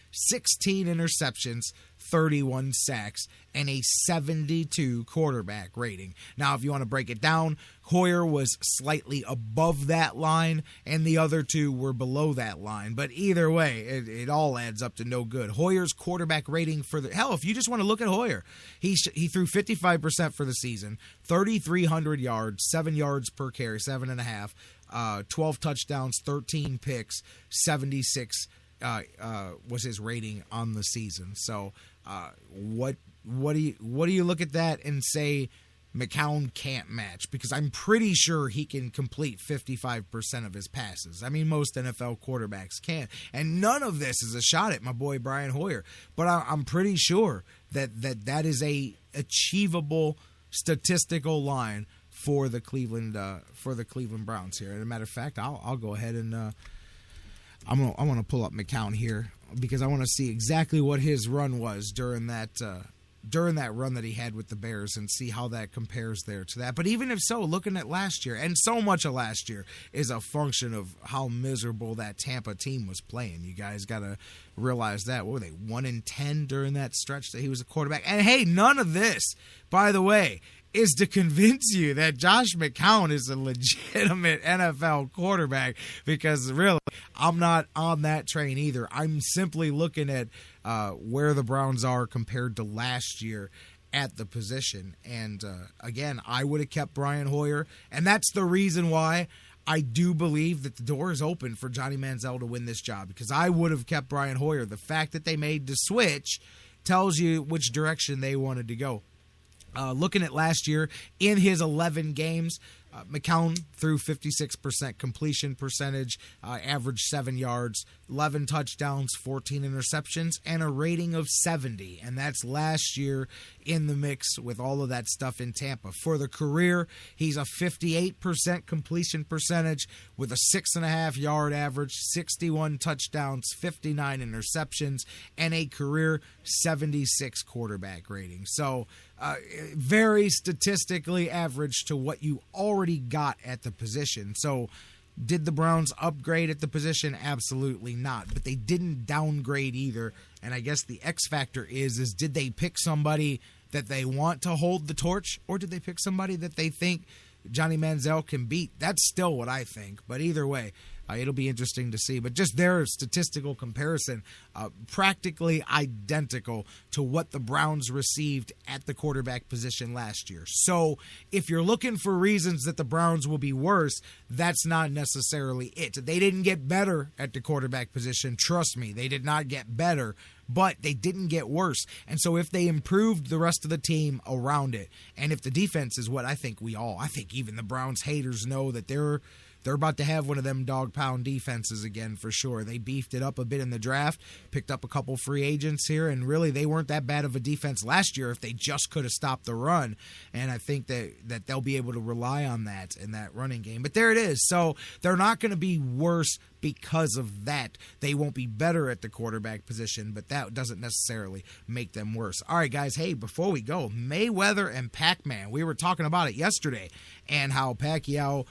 16 interceptions, 31 sacks, and a 72 quarterback rating. Now, if you want to break it down, Hoyer was slightly above that line, and the other two were below that line. But either way, it all adds up to no good. Hoyer's quarterback rating for if you just want to look at Hoyer, he threw 55% for the season, 3,300 yards, 7 yards per carry, 7.5, 12 touchdowns, 13 picks, 76 was his rating on the season. So what do you look at that and say McCown can't match? Because I'm pretty sure he can complete 55% of his passes. I mean, most NFL quarterbacks can. And none of this is a shot at my boy Brian Hoyer. But I'm pretty sure that is a achievable statistical line for the Cleveland Browns here. And as a matter of fact, I'll go ahead and I want to pull up McCown here because I want to see exactly what his run was during that run that he had with the Bears and see how that compares there to that. But even if so, looking at last year, and so much of last year is a function of how miserable that Tampa team was playing. You guys got to realize that. What were they, 1-10 during that stretch that he was a quarterback? And hey, none of this, by the way, is to convince you that Josh McCown is a legitimate NFL quarterback, because really, I'm not on that train either. I'm simply looking at where the Browns are compared to last year at the position. And again, I would have kept Brian Hoyer, and that's the reason why I do believe that the door is open for Johnny Manziel to win this job, because I would have kept Brian Hoyer. The fact that they made the switch tells you which direction they wanted to go. Looking at last year, in his 11 games, McCown threw 56% completion percentage, averaged 7 yards, 11 touchdowns, 14 interceptions, and a rating of 70. And that's last year in the mix with all of that stuff in Tampa. For the career, he's a 58% completion percentage with a 6.5 yard average, 61 touchdowns, 59 interceptions, and a career 76 quarterback rating. So very statistically average to what you already got at the position. So did the Browns upgrade at the position? Absolutely not. But they didn't downgrade either. And I guess the X factor is did they pick somebody that they want to hold the torch, or did they pick somebody that they think Johnny Manziel can beat? That's still what I think. But either way, it'll be interesting to see. But just their statistical comparison, practically identical to what the Browns received at the quarterback position last year. So if you're looking for reasons that the Browns will be worse, that's not necessarily it. They didn't get better at the quarterback position. Trust me, they did not get better, but they didn't get worse. And so if they improved the rest of the team around it, and if the defense is what I think even the Browns haters know that they're about to have one of them dog pound defenses again for sure. They beefed it up a bit in the draft, picked up a couple free agents here, and really they weren't that bad of a defense last year if they just could have stopped the run. And I think that they'll be able to rely on that in that running game. But there it is. So they're not going to be worse because of that. They won't be better at the quarterback position, but that doesn't necessarily make them worse. All right, guys, hey, before we go, Mayweather and Pac Man. We were talking about it yesterday and how Pacquiao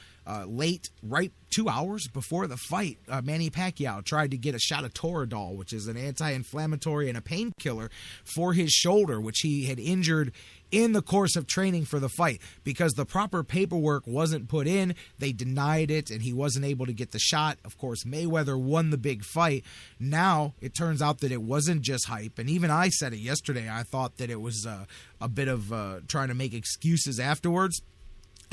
right 2 hours before the fight, Manny Pacquiao tried to get a shot of Toradol, which is an anti-inflammatory and a painkiller for his shoulder, which he had injured in the course of training for the fight. Because the proper paperwork wasn't put in, they denied it, and he wasn't able to get the shot. Of course, Mayweather won the big fight. Now, it turns out that it wasn't just hype, and even I said it yesterday. I thought that it was a bit of trying to make excuses afterwards.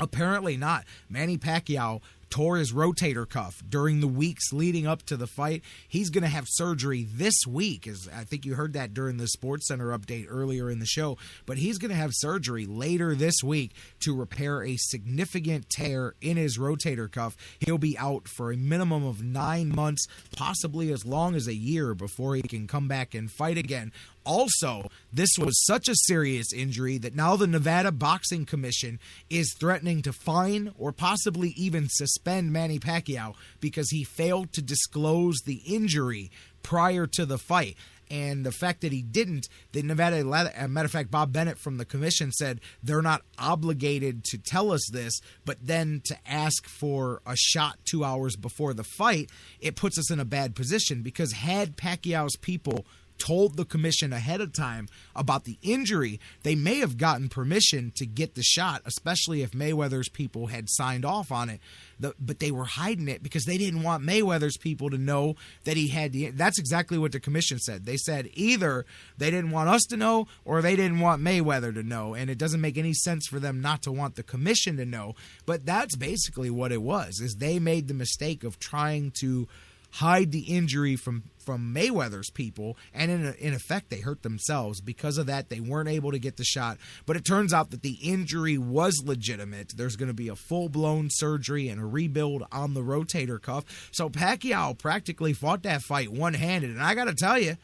Apparently not. Manny Pacquiao tore his rotator cuff during the weeks leading up to the fight. He's going to have surgery this week. I think you heard that during the SportsCenter update earlier in the show. But he's going to have surgery later this week to repair a significant tear in his rotator cuff. He'll be out for a minimum of 9 months, possibly as long as a year, before he can come back and fight again. Also, this was such a serious injury that now the Nevada Boxing Commission is threatening to fine or possibly even suspend Manny Pacquiao because he failed to disclose the injury prior to the fight. And the fact that he didn't, the Nevada, matter of fact, Bob Bennett from the commission said they're not obligated to tell us this, but then to ask for a shot 2 hours before the fight, it puts us in a bad position, because had Pacquiao's people told the commission ahead of time about the injury, they may have gotten permission to get the shot, especially if Mayweather's people had signed off on it. But they were hiding it because they didn't want Mayweather's people to know that he had the... That's exactly what the commission said. They said either they didn't want us to know or they didn't want Mayweather to know, and it doesn't make any sense for them not to want the commission to know. But that's basically what it was, is they made the mistake of trying to hide the injury from Mayweather's people, and in effect they hurt themselves. Because of that, they weren't able to get the shot, but it turns out that the injury was legitimate. There's going to be a full-blown surgery and a rebuild on the rotator cuff. So Pacquiao practically fought that fight one-handed, and I got to tell you,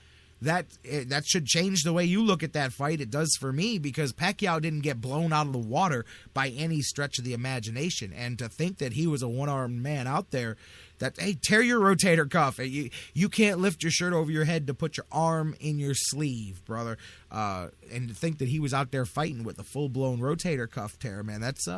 that should change the way you look at that fight. It does for me, because Pacquiao didn't get blown out of the water by any stretch of the imagination. And to think that he was a one-armed man out there, that, hey, tear your rotator cuff. You can't lift your shirt over your head to put your arm in your sleeve, brother. And to think that he was out there fighting with a full-blown rotator cuff tear, man, that's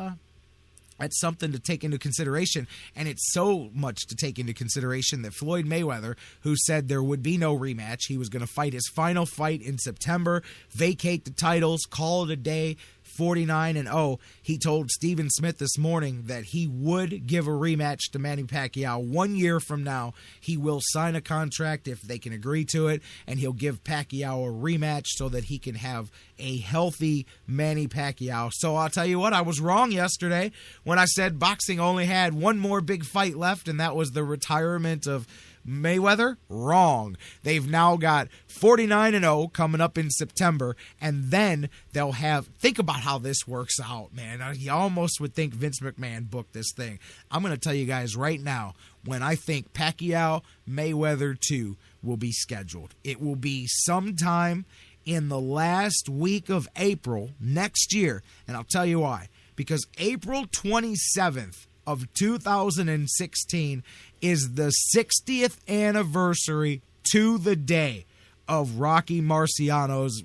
something to take into consideration, and it's so much to take into consideration that Floyd Mayweather, who said there would be no rematch, he was going to fight his final fight in September, vacate the titles, call it a day, 49-0. He told Stephen Smith this morning that he would give a rematch to Manny Pacquiao 1 year from now. He will sign a contract if they can agree to it, and he'll give Pacquiao a rematch so that he can have a healthy Manny Pacquiao. So I'll tell you what, I was wrong yesterday when I said boxing only had one more big fight left, and that was the retirement of Mayweather. Wrong. They've now got 49-0 coming up in September, and then they'll have, think about how this works out, man. You almost would think Vince McMahon booked this thing. I'm going to tell you guys right now when I think Pacquiao Mayweather 2 will be scheduled. It will be sometime in the last week of April next year, and I'll tell you why. Because April 27th of 2016 is the 60th anniversary to the day of Rocky Marciano's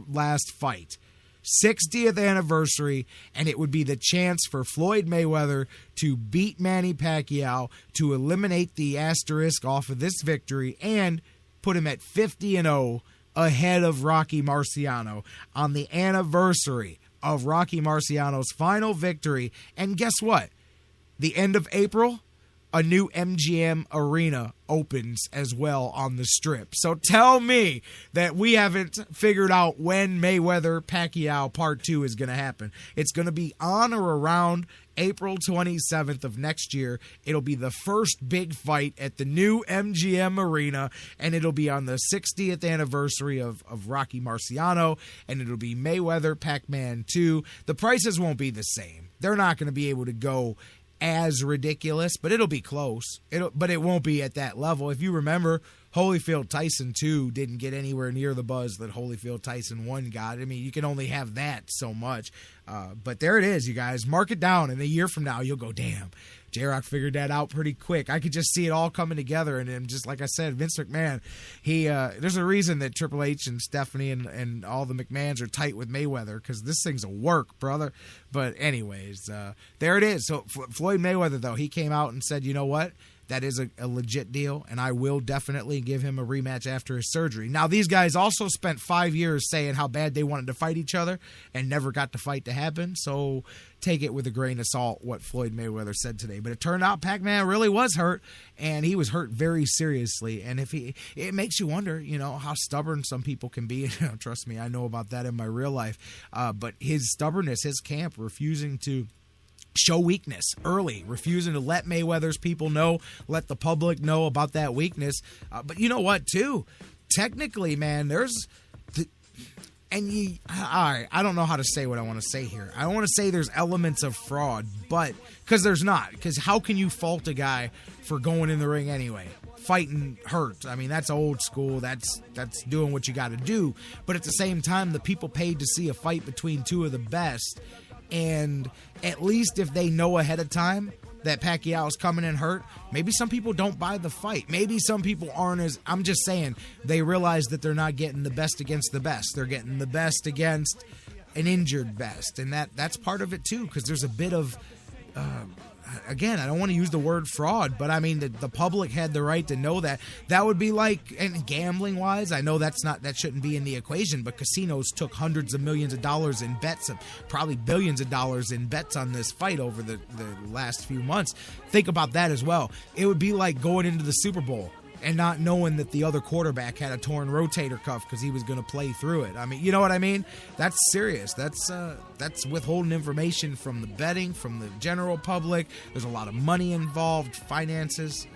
last fight. 60th anniversary, and it would be the chance for Floyd Mayweather to beat Manny Pacquiao, to eliminate the asterisk off of this victory, and put him at 50-0 ahead of Rocky Marciano on the anniversary of Rocky Marciano's final victory. And guess what? The end of April, a new MGM arena opens as well on the Strip. So tell me that we haven't figured out when Mayweather-Pacquiao Part 2 is going to happen. It's going to be on or around April 27th of next year. It'll be the first big fight at the new MGM arena, and it'll be on the 60th anniversary of Rocky Marciano, and it'll be Mayweather-Pac Man 2. The prices won't be the same. They're not going to be able to go as ridiculous, but it'll be close. But it won't be at that level. If you remember, Holyfield Tyson 2 didn't get anywhere near the buzz that Holyfield Tyson 1 got. I mean, you can only have that so much. But there it is, you guys. Mark it down. And a year from now, you'll go, damn, J-Rocc figured that out pretty quick. I could just see it all coming together. And just like I said, Vince McMahon, there's a reason that Triple H and Stephanie and all the McMahons are tight with Mayweather, because this thing's a work, brother. But anyways, there it is. So Floyd Mayweather, though, he came out and said, you know what? That is a legit deal, and I will definitely give him a rematch after his surgery. Now, these guys also spent 5 years saying how bad they wanted to fight each other and never got the fight to happen, so take it with a grain of salt what Floyd Mayweather said today. But it turned out Pac Man really was hurt, and he was hurt very seriously. And it makes you wonder, how stubborn some people can be. Trust me, I know about that in my real life. But his stubbornness, his camp refusing to show weakness early, refusing to let Mayweather's people know, let the public know about that weakness. But you know what, too? Technically, man, all right, I don't know how to say what I want to say here. I want to say there's elements of fraud, but because there's not. Because how can you fault a guy for going in the ring anyway? Fighting hurt. I mean, that's old school. That's doing what you got to do. But at the same time, the people paid to see a fight between two of the best. And at least if they know ahead of time that Pacquiao is coming in hurt, maybe some people don't buy the fight. Maybe some people aren't as, I'm just saying, they realize that they're not getting the best against the best. They're getting the best against an injured best. And that's part of it too, because there's a bit of, again, I don't want to use the word fraud, but I mean, the public had the right to know that. That would be like, and gambling wise, I know that shouldn't be in the equation, but casinos took hundreds of millions of dollars in bets, probably billions of dollars in bets on this fight over the last few months. Think about that as well. It would be like going into the Super Bowl and not knowing that the other quarterback had a torn rotator cuff because he was going to play through it. I mean, you know what I mean? That's serious. That's withholding information from the betting, from the general public. There's a lot of money involved, finances.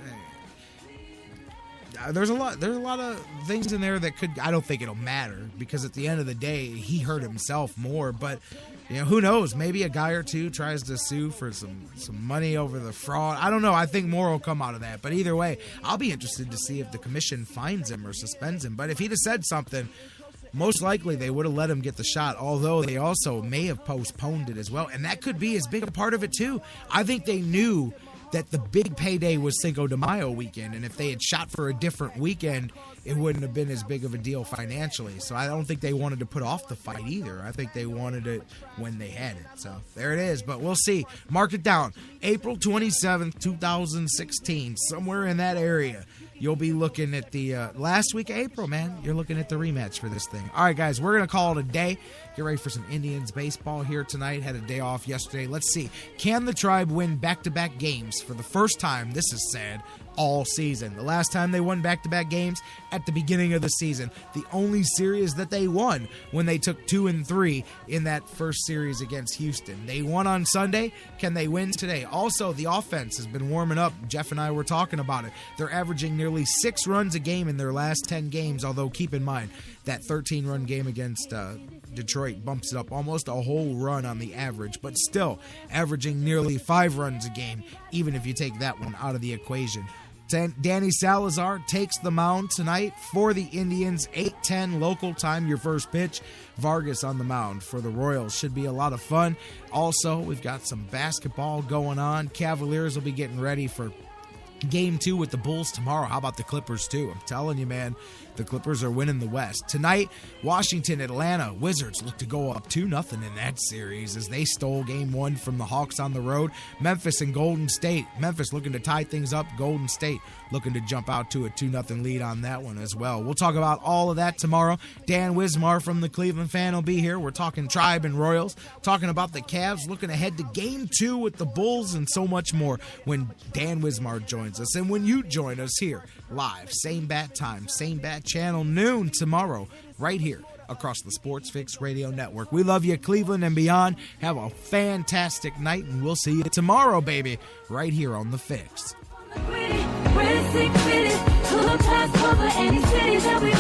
there's a lot of things in there that could. I don't think it'll matter because at the end of the day, he hurt himself more. But who knows? Maybe a guy or two tries to sue for some money over the fraud. I don't know. I think more will come out of that. But either way, I'll be interested to see if the commission fines him or suspends him. But if he'd have said something, most likely they would have let him get the shot, although they also may have postponed it as well. And that could be as big a part of it, too. I think they knew that the big payday was Cinco de Mayo weekend, and if they had shot for a different weekend, it wouldn't have been as big of a deal financially. So I don't think they wanted to put off the fight either. I think they wanted it when they had it. So there it is, but we'll see. Mark it down. April 27th, 2016, somewhere in that area. You'll be looking at the last week of April, man. You're looking at the rematch for this thing. All right, guys, we're going to call it a day. Get ready for some Indians baseball here tonight. Had a day off yesterday. Let's see. Can the Tribe win back-to-back games for the first time, this is sad, all season? The last time they won back-to-back games at the beginning of the season. The only series that they won when they took 2-3 in that first series against Houston. They won on Sunday. Can they win today? Also, the offense has been warming up. Jeff and I were talking about it. They're averaging nearly 6 runs a game in their last 10 games, although keep in mind that 13-run game against Detroit bumps it up almost a whole run on the average, but still averaging nearly 5 runs a game, even if you take that one out of the equation. Danny Salazar takes the mound tonight for the Indians, 8:10 local time, your first pitch. Vargas on the mound for the Royals. Should be a lot of fun. Also, we've got some basketball going on. Cavaliers will be getting ready for Game 2 with the Bulls tomorrow. How about the Clippers, too? I'm telling you, man, the Clippers are winning the West. Tonight, Washington, Atlanta. Wizards look to go up 2-0 in that series as they stole Game 1 from the Hawks on the road. Memphis and Golden State. Memphis looking to tie things up. Golden State looking to jump out to a 2-0 lead on that one as well. We'll talk about all of that tomorrow. Dan Wismar from the Cleveland Fan will be here. We're talking Tribe and Royals, talking about the Cavs, looking ahead to Game 2 with the Bulls, and so much more when Dan Wismar joins us. And when you join us here live, same bat time, same bat channel, noon tomorrow, right here across the Sports Fix Radio Network. We love you, Cleveland and beyond. Have a fantastic night, and we'll see you tomorrow, baby, right here on The Fix. We're sick with it. Pull up past over any city that we